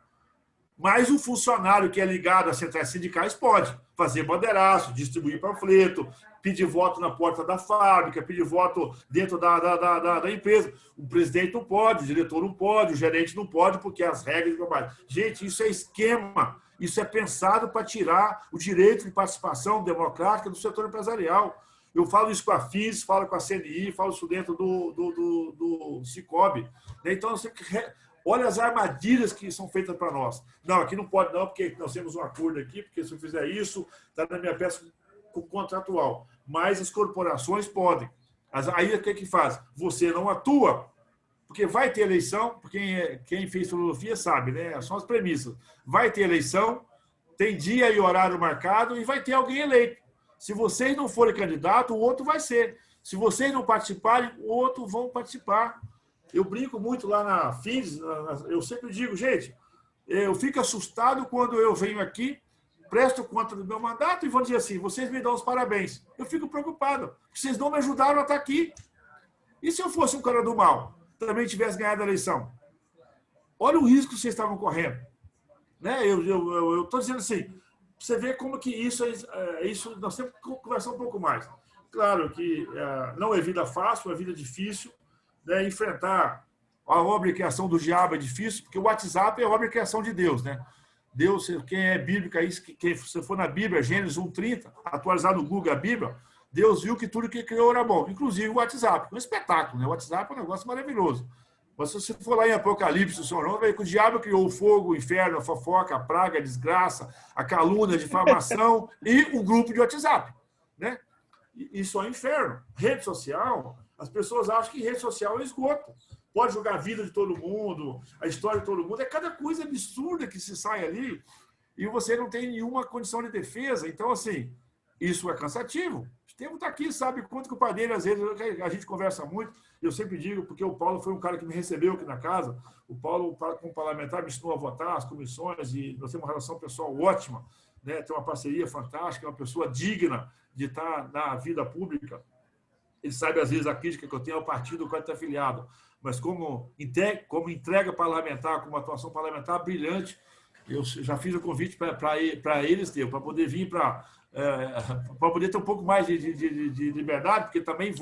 Mas o funcionário que é ligado às centrais sindicais pode fazer bandeiraço, distribuir panfleto, pedir voto na porta da fábrica, pedir voto dentro da empresa. O presidente não pode, o diretor não pode, o gerente não pode, porque as regras de trabalho. Gente, isso é esquema, isso é pensado para tirar o direito de participação democrática do setor empresarial. Eu falo isso com a FIS, falo com a CNI, falo isso dentro do Cicobi. Então, olha as armadilhas que são feitas para nós. Não, aqui não pode não, porque nós temos um acordo aqui, porque se eu fizer isso, está na minha peça contratual. Mas as corporações podem. Aí o que faz? Você não atua, porque vai ter eleição, porque quem fez filosofia sabe, né? São as premissas. Vai ter eleição, tem dia e horário marcado e vai ter alguém eleito. Se vocês não forem candidato, o outro vai ser. Se vocês não participarem, o outro vão participar. Eu brinco muito lá na FIS, eu sempre digo, gente, eu fico assustado quando eu venho aqui, presto conta do meu mandato e vão dizer assim, vocês me dão os parabéns. Eu fico preocupado, porque vocês não me ajudaram a estar aqui. E se eu fosse um cara do mal, também tivesse ganhado a eleição? Olha o risco que vocês estavam correndo. Né? Eu estou dizendo assim, você vê como que isso nós temos que conversar um pouco mais. Claro que não é vida fácil, é vida difícil, né? Enfrentar a obra e criação do diabo é difícil, porque o WhatsApp é a obra e criação de Deus, né? Deus, quem é bíblica, quem se for na Bíblia, Gênesis 1:30, atualizado no Google a Bíblia, Deus viu que tudo que criou era bom, inclusive o WhatsApp, um espetáculo, né? O WhatsApp é um negócio maravilhoso. Mas se você for lá em Apocalipse, o Senhor não vê que o diabo criou o fogo, o inferno, a fofoca, a praga, a desgraça, a calúnia, a difamação e o grupo de WhatsApp, né? Isso é um inferno. Rede social, as pessoas acham que rede social é esgoto. Pode jogar a vida de todo mundo, a história de todo mundo. É cada coisa absurda que se sai ali e você não tem nenhuma condição de defesa. Então, assim, isso é cansativo. O Estevão está aqui, sabe quanto que o pai dele, às vezes, a gente conversa muito. Eu sempre digo, porque o Paulo foi um cara que me recebeu aqui na casa. O Paulo, como parlamentar, me ensinou a votar, as comissões, e nós temos uma relação pessoal ótima, né? Tem uma parceria fantástica, é uma pessoa digna de estar na vida pública. Ele sabe, às vezes, a crítica que eu tenho ao partido do qual está afiliado, mas como entrega parlamentar, como atuação parlamentar brilhante, eu já fiz o convite para eles, para poder vir para poder ter um pouco mais de liberdade, porque também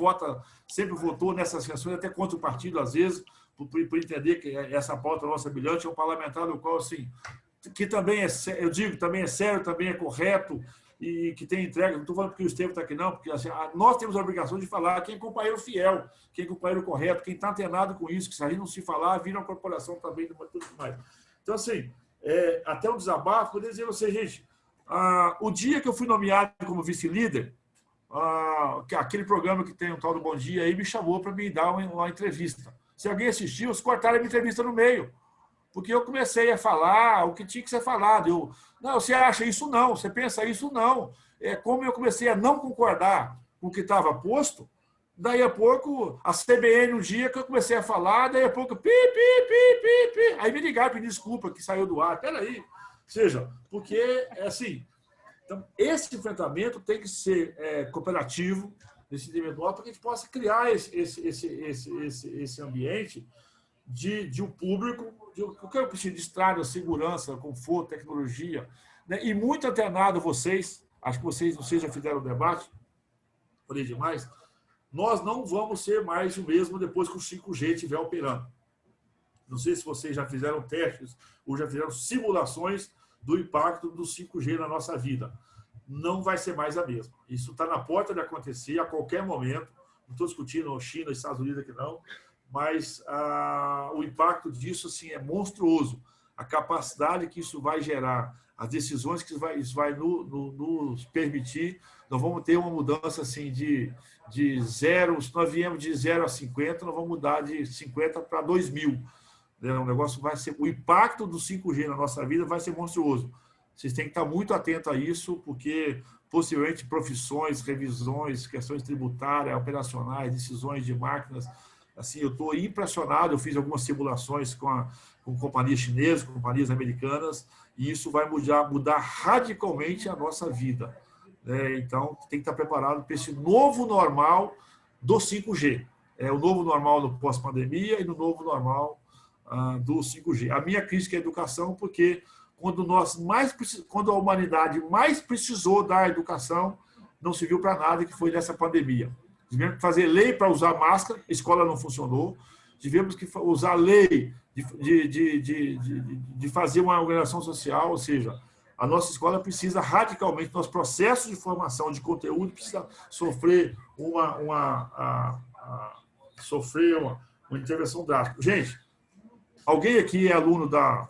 sempre votou nessas questões, até contra o partido, às vezes, por entender que essa pauta nossa brilhante é um parlamentar do qual, assim, que também eu digo, também é sério, também é correto, e que tem entrega. Não estou falando porque o Estevão está aqui, não, porque assim, nós temos a obrigação de falar quem é companheiro fiel, quem é companheiro correto, quem está antenado com isso, que se a gente não se falar, vira uma corporação também, tudo mais. Então, assim, até um desabafo, poder dizer a você, gente, o dia que eu fui nomeado como vice-líder, aquele programa que tem um tal do Bom Dia aí me chamou para me dar uma entrevista. Se alguém assistiu, eles cortaram a minha entrevista no meio. Porque eu comecei a falar o que tinha que ser falado. Não, você acha isso não, você pensa isso não. Como eu comecei a não concordar com o que estava posto, daí a pouco, a CBN, um dia que eu comecei a falar, daí a pouco, pi. Aí me ligaram, pedindo desculpa, que saiu do ar. Peraí. Ou seja, porque é assim. Então, esse enfrentamento tem que ser cooperativo, nesse individual, para que a gente possa criar esse ambiente de um público, o que eu preciso de estrada, segurança, conforto, tecnologia, né? E muito antenado vocês, acho que vocês já fizeram o debate, falei demais, nós não vamos ser mais o mesmo depois que o 5G estiver operando. Não sei se vocês já fizeram testes ou já fizeram simulações do impacto do 5G na nossa vida. Não vai ser mais a mesma. Isso está na porta de acontecer a qualquer momento. Não estou discutindo China e Estados Unidos aqui, não. Mas o impacto disso assim, é monstruoso. A capacidade que isso vai gerar, as decisões que isso vai nos permitir, nós vamos ter uma mudança assim, de 0, se nós viemos de 0 a 50, nós vamos mudar de 50 para 2000. O negócio vai ser, o impacto do 5G na nossa vida vai ser monstruoso. Vocês têm que estar muito atentos a isso, porque possivelmente profissões, revisões, questões tributárias, operacionais, decisões de máquinas, Assim, eu estou impressionado, eu fiz algumas simulações com companhias chinesas, com companhias americanas, e isso vai mudar radicalmente a nossa vida. Então, tem que estar preparado para esse novo normal do 5G. O novo normal no pós-pandemia e no novo normal do 5G. A minha crítica é a educação, porque quando a humanidade mais precisou da educação, não serviu para nada, que foi nessa pandemia. Tivemos que fazer lei para usar máscara, a escola não funcionou. Tivemos que usar lei de fazer uma organização social, ou seja, a nossa escola precisa radicalmente, nosso processo de formação de conteúdo precisa sofrer uma intervenção drástica. Gente, alguém aqui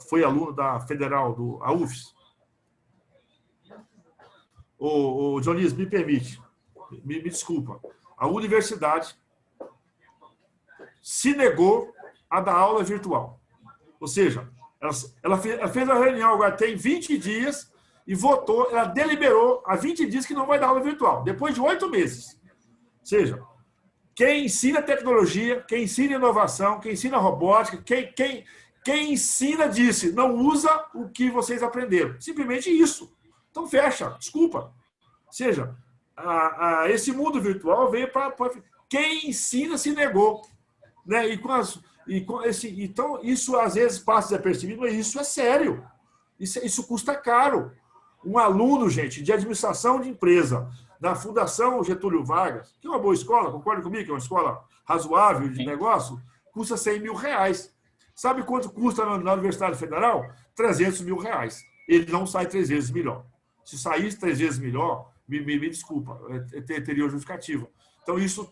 foi aluno da Federal, a UFES? O Dionísio, me permite, me desculpa. A universidade se negou a dar aula virtual. Ou seja, ela fez a reunião agora tem 20 dias e votou, ela deliberou há 20 dias que não vai dar aula virtual, depois de 8 meses. Ou seja, quem ensina tecnologia, quem ensina inovação, quem ensina robótica, quem ensina disse, não usa o que vocês aprenderam. Simplesmente isso. Então fecha, desculpa. Ou seja, esse mundo virtual veio para... Quem ensina se negou. Né? Então, isso às vezes passa desapercebido, mas isso é sério. Isso custa caro. Um aluno, gente, de administração de empresa, da Fundação Getúlio Vargas, que é uma boa escola, concorda comigo, que é uma escola razoável de negócio, custa R$100.000. Sabe quanto custa na Universidade Federal? R$300.000. Ele não sai 3 vezes melhor. Se saísse 3 vezes melhor, me desculpa, teria justificativa. Então, isso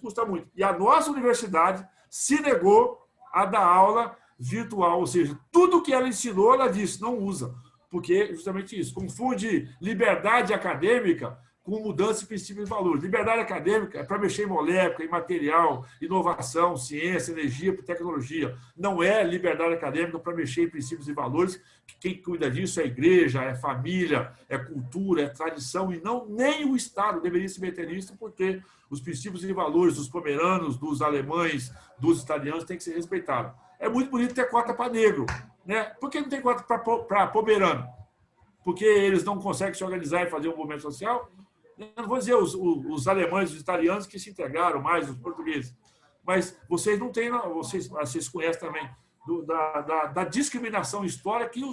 custa muito. E a nossa universidade se negou a dar aula virtual, ou seja, tudo que ela ensinou, ela disse, não usa. Porque justamente isso, confunde liberdade acadêmica com mudança de princípios e valores. Liberdade acadêmica é para mexer em molécula, em material, inovação, ciência, energia, tecnologia. Não é liberdade acadêmica para mexer em princípios e valores. Quem cuida disso é a igreja, é família, é cultura, é tradição, e não nem o Estado deveria se meter nisso, porque os princípios e valores dos pomeranos, dos alemães, dos italianos têm que ser respeitados. É muito bonito ter cota para negro. Né? Por que não tem cota para pomerano? Porque eles não conseguem se organizar e fazer um movimento social? Eu não vou dizer os alemães, os italianos que se integraram mais, os portugueses. Mas vocês não têm, vocês conhecem também da discriminação histórica que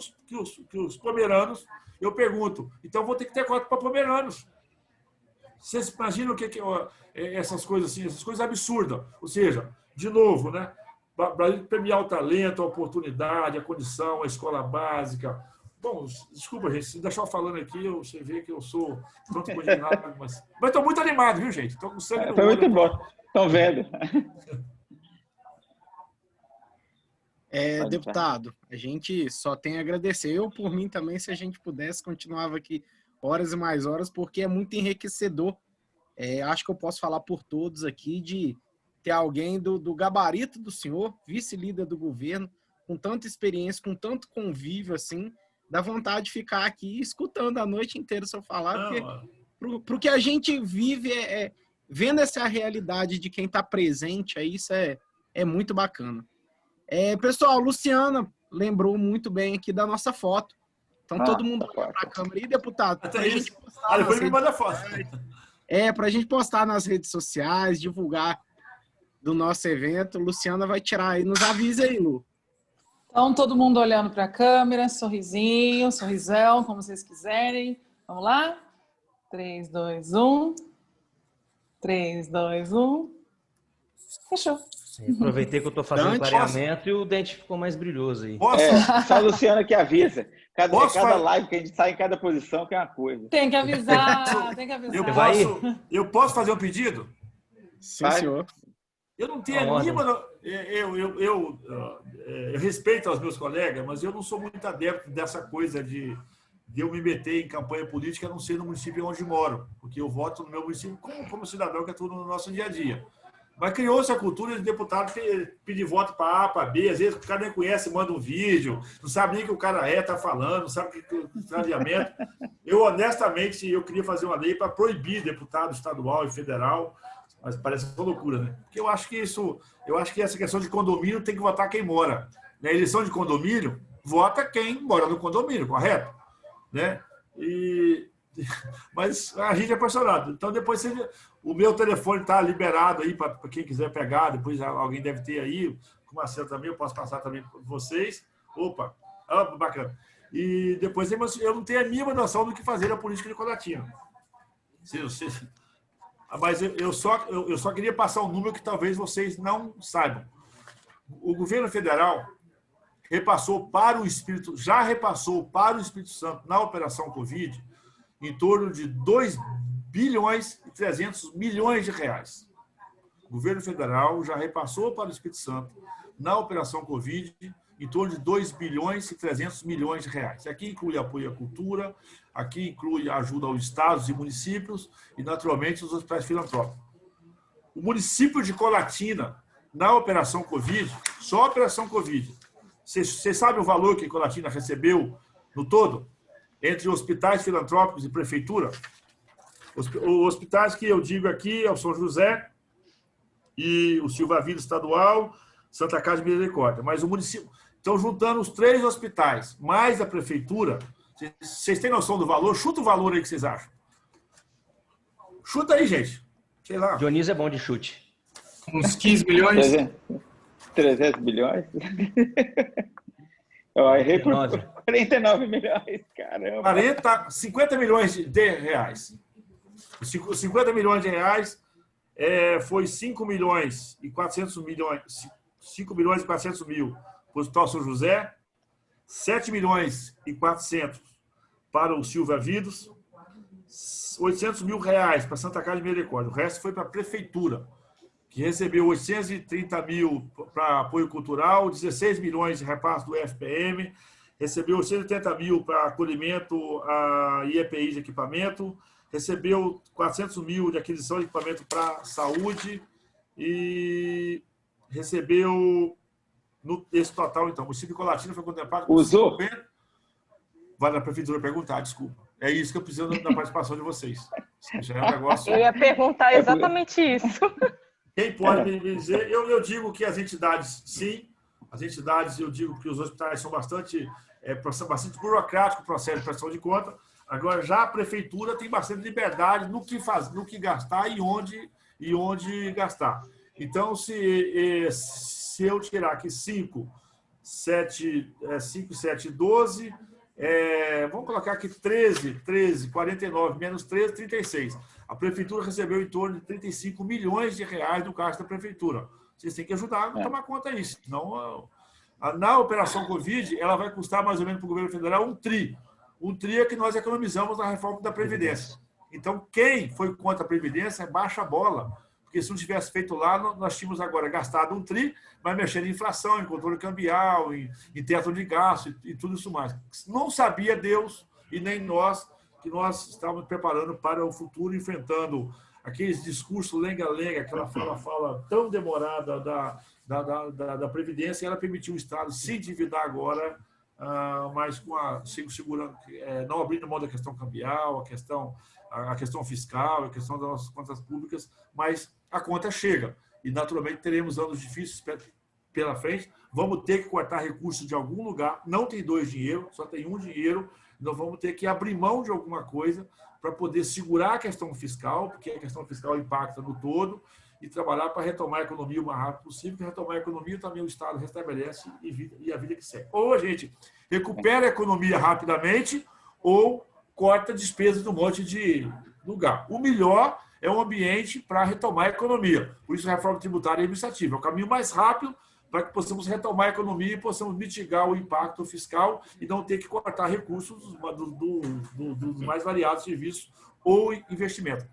os pomeranos, eu pergunto, então vou ter que ter cota para pomeranos. Vocês imaginam o que é essas coisas assim, essas coisas absurdas? Ou seja, de novo, né? Para premiar o talento, a oportunidade, a condição, a escola básica. Bom, desculpa, gente, se deixar eu falando aqui, você vê que eu sou tanto indignado, mas estou muito animado, viu, gente? Estou com sangue no Foi olho. muito bom. Estão vendo. Deputado, a gente só tem a agradecer. Eu, por mim também, se a gente pudesse, continuava aqui horas e mais horas, porque é muito enriquecedor. Acho que eu posso falar por todos aqui de ter alguém do gabarito do senhor, vice-líder do governo, com tanta experiência, com tanto convívio assim, dá vontade de ficar aqui escutando a noite inteira o senhor falar, porque pro que a gente vive, vendo essa realidade de quem está presente, aí isso é muito bacana. Pessoal, Luciana lembrou muito bem aqui da nossa foto. Então, todo mundo olha para a câmera. E, deputado, para a gente postar depois me manda foto. Para a gente postar nas redes sociais, divulgar do nosso evento, Luciana vai tirar aí. Nos avisa aí, Lu. Então, todo mundo olhando para a câmera, sorrisinho, sorrisão, como vocês quiserem. Vamos lá? 3, 2, 1. 3, 2, 1. Fechou. Aproveitei que eu estou fazendo clareamento e o dente ficou mais brilhoso aí. Só a Luciana que avisa. Cada live que a gente sai em cada posição que é uma coisa. Tem que avisar, tem que avisar. Eu posso fazer um pedido? Sim, senhor. Eu não tenho nenhuma... Eu respeito aos meus colegas, mas eu não sou muito adepto dessa coisa de eu me meter em campanha política, a não ser no município onde moro, porque eu voto no meu município como cidadão que atua no nosso dia a dia. Mas criou-se a cultura de deputado pedir voto para A, para B. Às vezes o cara nem conhece, manda um vídeo, não sabe nem o que o cara está falando, não sabe o que é o tratamento. Eu, honestamente, eu queria fazer uma lei para proibir deputado estadual e federal, mas parece uma loucura, né? Porque eu acho que essa questão de condomínio tem que votar quem mora. Na eleição de condomínio, vota quem mora no condomínio, correto? Né? Mas a gente é apaixonado. Então, depois o meu telefone está liberado aí para quem quiser pegar. Depois alguém deve ter aí. Com o Marcelo também, eu posso passar também para vocês. Opa, bacana. E depois eu não tenho a mínima noção do que fazer na política de Colatina. Mas eu só queria passar um número que talvez vocês não saibam. O governo federal já repassou para o Espírito Santo na Operação Covid em torno de 2 bilhões e 300 milhões de reais. O governo federal já repassou para o Espírito Santo na Operação Covid em torno de 2 bilhões e 300 milhões de reais. Aqui inclui apoio à cultura, aqui inclui ajuda aos estados e municípios e, naturalmente, os hospitais filantrópicos. O município de Colatina, na Operação Covid, só a Operação Covid, você sabe o valor que Colatina recebeu no todo? Entre hospitais filantrópicos e prefeitura? Os hospitais que eu digo aqui é o São José e o Silva Vida Estadual, Santa Casa de Misericórdia. Mas o município... Então, juntando os 3 hospitais, mais a prefeitura, vocês têm noção do valor? Chuta o valor aí que vocês acham. Chuta aí, gente. Sei lá. Dionísio é bom de chute. Uns 15 milhões? 300 bilhões? Eu errei por 49 milhões, caramba. 50 milhões de reais. Os 50 milhões de reais foi 5 milhões e 400 milhões, 5 milhões e 400 mil para o Hospital São José, 7 milhões e 400 para o Silva Vidos, 800 mil reais para Santa Casa de Misericórdia. O resto foi para a prefeitura, que recebeu 830 mil para apoio cultural, 16 milhões de repasse do FPM, recebeu 880 mil para acolhimento a IEPI de equipamento, recebeu 400 mil de aquisição de equipamento para saúde e recebeu, esse total, então, o município de Colatina foi contemplado... Usou? Vai na prefeitura perguntar, desculpa. É isso que eu preciso da participação de vocês. Já é um negócio... Eu ia perguntar exatamente isso. Quem pode me dizer? Eu digo que as entidades, sim. As entidades, eu digo que os hospitais são bastante burocrático o processo de prestação de conta. Agora, já a prefeitura tem bastante liberdade no que fazer, no que gastar e onde gastar. Então, se eu tirar aqui 5, 7, 12, vamos colocar aqui 13, 49, menos 13, 36. A prefeitura recebeu em torno de 35 milhões de reais do caixa da prefeitura. Vocês têm que ajudar a tomar conta disso. Senão, na Operação Covid, ela vai custar mais ou menos para o governo federal um tri. Um tri é que nós economizamos na reforma da Previdência. Então, quem foi contra a Previdência, baixa a bola. Porque se não tivesse feito lá, nós tínhamos agora gastado um tri, mas mexendo em inflação, em controle cambial, em teto de gasto e tudo isso mais. Não sabia Deus e nem nós que nós estávamos preparando para o futuro, enfrentando aqueles discursos lenga-lenga, aquela fala tão demorada da Previdência, e ela permitiu o Estado se endividar agora, mas segurando, não abrindo mão da questão cambial, a questão fiscal, a questão das nossas contas públicas, mas a conta chega. E, naturalmente, teremos anos difíceis pela frente. Vamos ter que cortar recursos de algum lugar. Não tem 2 dinheiros, só tem um dinheiro. Nós vamos ter que abrir mão de alguma coisa para poder segurar a questão fiscal, porque a questão fiscal impacta no todo, e trabalhar para retomar a economia o mais rápido possível, porque retomar a economia também o Estado restabelece e a vida que segue. Ou a gente recupera a economia rapidamente, ou corta despesas de um monte de lugar. O melhor é um ambiente para retomar a economia. Por isso, a reforma tributária e administrativa é o caminho mais rápido para que possamos retomar a economia e possamos mitigar o impacto fiscal e não ter que cortar recursos dos mais variados serviços ou investimento.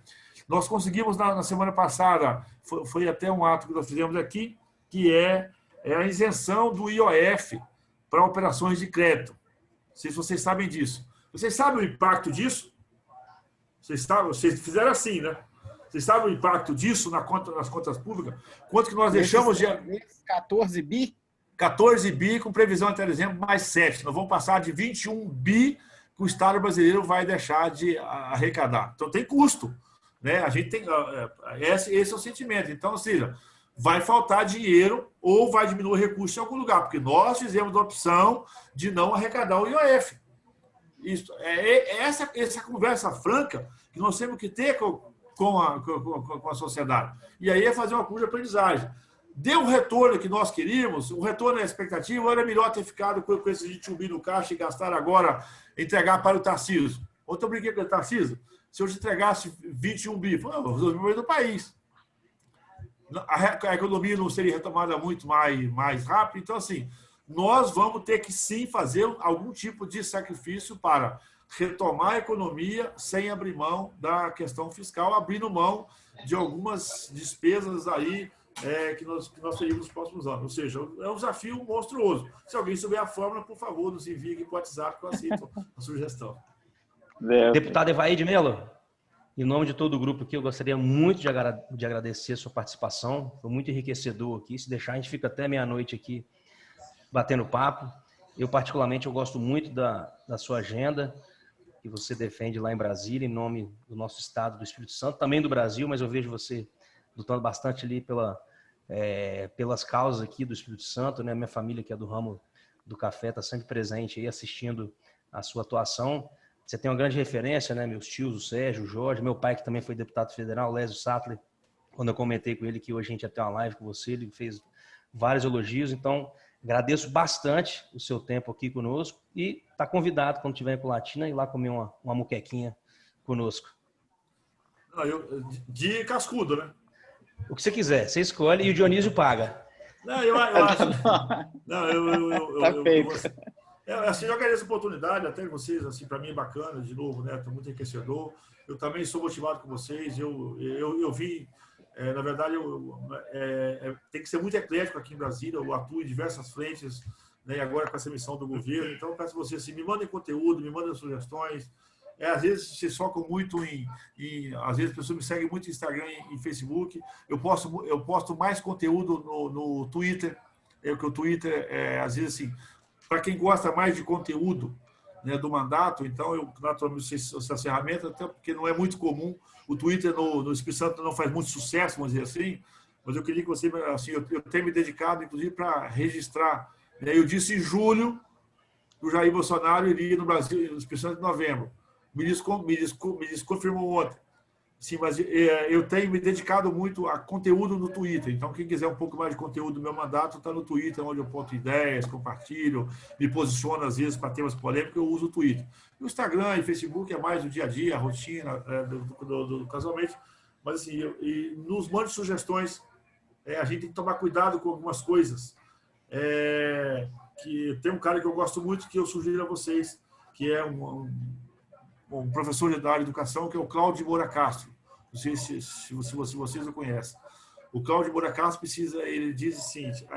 Nós conseguimos, na semana passada, foi até um ato que nós fizemos aqui, que é a isenção do IOF para operações de crédito. Não sei se vocês sabem disso. Vocês sabem o impacto disso? Vocês fizeram assim, né? Vocês sabem o impacto disso nas contas públicas? Quanto que nós deixamos de... 14 bi? 14 bi com previsão até dezembro, mais 7. Nós vamos passar de 21 bi que o Estado brasileiro vai deixar de arrecadar. Então, tem custo. Né? A gente tem... Esse é o sentimento. Então, ou seja, vai faltar dinheiro ou vai diminuir o recurso em algum lugar, porque nós fizemos a opção de não arrecadar o IOF. Isso, essa conversa franca que nós temos que ter com a sociedade. E aí é fazer uma curva de aprendizagem. Deu o retorno que nós queríamos, o retorno é a expectativa, era melhor ter ficado com esse 21 bi no caixa e gastar agora, entregar para o Tarcísio. Ontem eu brinquei com o Tarcísio, se eu te entregasse 21 bi, eu resolvi do país. A economia não seria retomada muito mais rápido. Então, assim, nós vamos ter que, sim, fazer algum tipo de sacrifício para retomar a economia sem abrir mão da questão fiscal, abrindo mão de algumas despesas aí que nós teríamos nos próximos anos. Ou seja, é um desafio monstruoso. Se alguém souber a fórmula, por favor, nos envie aqui para o WhatsApp que eu aceito a sugestão. Deputado Evaí de Mello, em nome de todo o grupo aqui, eu gostaria muito de agradecer a sua participação. Foi muito enriquecedor aqui. Se deixar, a gente fica até meia-noite aqui batendo papo. Eu, particularmente, eu gosto muito da sua agenda que você defende lá em Brasília, em nome do nosso estado, do Espírito Santo, também do Brasil, mas eu vejo você lutando bastante ali pelas causas aqui do Espírito Santo, né? Minha família, que é do ramo do café, está sempre presente aí, assistindo a sua atuação. Você tem uma grande referência, né? Meus tios, o Sérgio, o Jorge, meu pai, que também foi deputado federal, o Lésio Sattler, quando eu comentei com ele que hoje a gente ia ter uma live com você, ele fez vários elogios. Então, agradeço bastante o seu tempo aqui conosco e está convidado, quando estiver em Colatina, ir lá comer uma muquequinha conosco. De cascudo, né? O que você quiser, você escolhe e o Dionísio paga. Não, eu acho... Não, Tá feito. Assim, eu agradeço a oportunidade, até vocês, assim, para mim é bacana, de novo, né? Estou muito enriquecedor. Eu também sou motivado com vocês. Eu vim, na verdade, tem que ser muito eclético aqui em Brasília. Eu atuo em diversas frentes, né? Agora com essa missão do governo. Então, eu peço a vocês, assim, me mandem conteúdo, me mandem sugestões. Às vezes se focam muito às vezes as pessoas me seguem muito no Instagram e Facebook. Eu posto mais conteúdo no Twitter. Que o Twitter, às vezes, assim, para quem gosta mais de conteúdo, né, do mandato, então eu naturalmente sei essa ferramenta, até porque não é muito comum. O Twitter no Espírito Santo não faz muito sucesso, vamos dizer assim, mas eu queria que você, assim, eu tenho me dedicado, inclusive, para registrar. Eu disse em julho que o Jair Bolsonaro iria no Brasil, no Espírito Santo, em novembro. Me desconfirmou ontem. Sim, mas eu tenho me dedicado muito a conteúdo no Twitter. Então, quem quiser um pouco mais de conteúdo do meu mandato, está no Twitter, onde eu ponto ideias, compartilho, me posiciono, às vezes, para temas polêmicos, eu uso o Twitter. O Instagram e Facebook é mais o dia a dia, a rotina do casualmente. Mas, assim, nos mande sugestões. A gente tem que tomar cuidado com algumas coisas. Que tem um cara que eu gosto muito, que eu sugiro a vocês, que é um professor da área de educação, que é o Cláudio Moura Castro. Não sei se vocês o conhecem. O Cláudio Moura Castro ele diz o seguinte: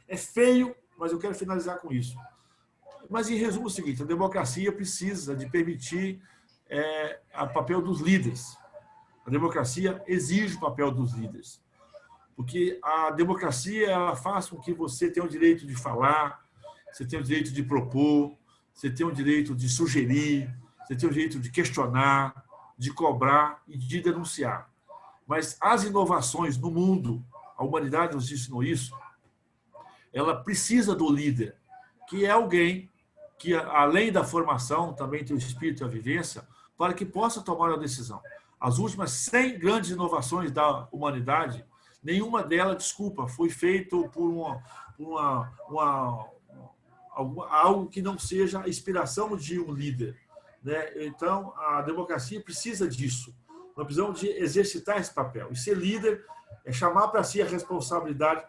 é feio, mas eu quero finalizar com isso. Mas, em resumo, é o seguinte: a democracia precisa de permitir o papel dos líderes. A democracia exige o papel dos líderes. Porque a democracia ela faz com que você tenha o direito de falar, você tenha o direito de propor, você tenha o direito de sugerir, você tem o direito de questionar, de cobrar e de denunciar. Mas as inovações no mundo, a humanidade nos ensinou isso, ela precisa do líder, que é alguém que, além da formação, também tem o espírito e a vivência, para que possa tomar a decisão. As últimas 100 grandes inovações da humanidade, nenhuma delas, desculpa, foi feito por algo que não seja a inspiração de um líder. Né? Então, a democracia precisa disso. Nós precisamos de exercitar esse papel. E ser líder é chamar para si a responsabilidade,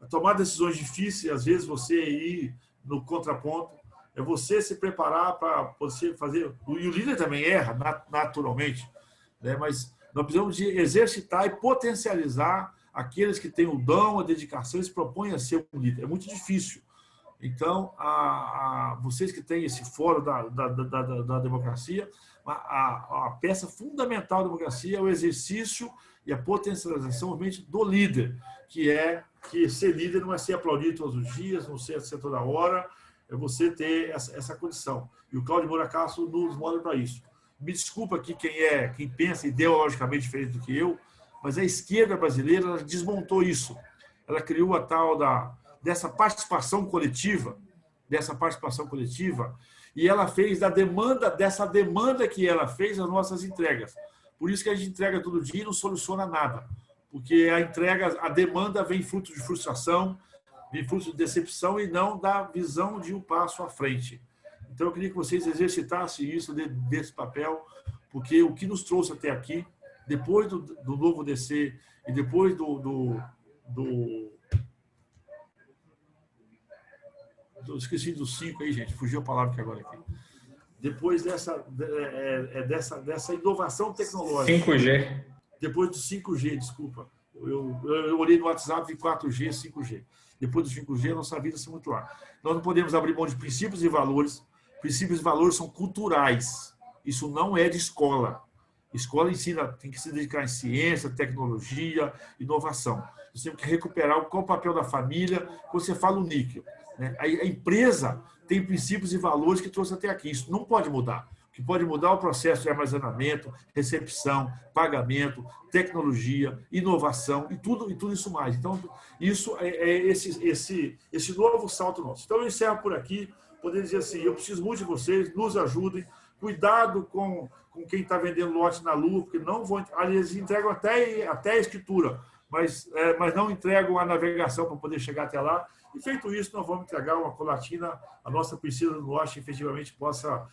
é tomar decisões difíceis, às vezes você ir no contraponto, é você se preparar para você fazer... E o líder também erra, naturalmente, né? Mas nós precisamos de exercitar e potencializar aqueles que têm o dom, a dedicação e se propõem a ser um líder. É muito difícil. Então, vocês que têm esse fórum da democracia, a peça fundamental da democracia é o exercício e a potencialização realmente do líder, que é que ser líder não é ser aplaudido todos os dias, não ser toda hora, é você ter essa condição. E o Cláudio Moura Castro nos mostra para isso. Me desculpa aqui quem pensa ideologicamente diferente do que eu, mas a esquerda brasileira ela desmontou isso. Ela criou a tal dessa participação coletiva, e ela fez dessa demanda que ela fez as nossas entregas. Por isso que a gente entrega todo dia e não soluciona nada. Porque a demanda vem fruto de frustração, vem fruto de decepção e não da visão de um passo à frente. Então, eu queria que vocês exercitassem isso desse papel, porque o que nos trouxe até aqui, depois do novo DC e depois esqueci dos 5 aí, gente, fugiu a palavra que agora aqui. Depois dessa inovação tecnológica. 5G. Depois do 5G, desculpa. Eu olhei no WhatsApp de 4G, 5G. Depois do 5G, a nossa vida se muito lá. Nós não podemos abrir mão de princípios e valores. Princípios e valores são culturais. Isso não é de escola. Escola ensina, tem que se dedicar em ciência, tecnologia, inovação. Nós temos que recuperar qual o papel da família quando você fala o níquel. Né? A empresa tem princípios e valores que trouxe até aqui. Isso não pode mudar. O que pode mudar é o processo de armazenamento, recepção, pagamento, tecnologia, inovação e tudo isso mais. Então, isso é esse novo salto nosso. Então, eu encerro por aqui, poder dizer assim, eu preciso muito de vocês, nos ajudem, cuidado com quem está vendendo lote na Lua, porque não vão... Eles entregam até a escritura, mas não entregam a navegação para poder chegar até lá. E feito isso, nós vamos entregar uma colatina, a nossa Priscila do Norte efetivamente possa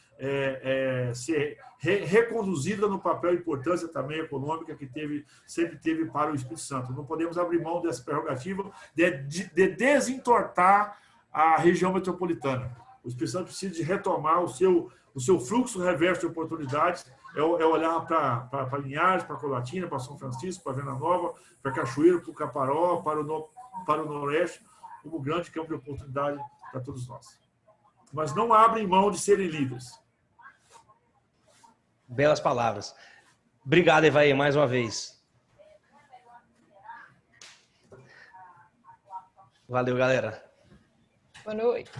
ser reconduzida no papel e importância também econômica que sempre teve para o Espírito Santo. Não podemos abrir mão dessa prerrogativa de desentortar a região metropolitana. O Espírito Santo precisa de retomar o seu fluxo reverso de oportunidades, é olhar para Linhares, para Colatina, para São Francisco, para Venda Nova, para Cachoeiro, para o Caparó, para o Noroeste, como grande campo de oportunidade para todos nós. Mas não abrem mão de serem líderes. Belas palavras. Obrigado, Evaí, mais uma vez. Valeu, galera. Boa noite.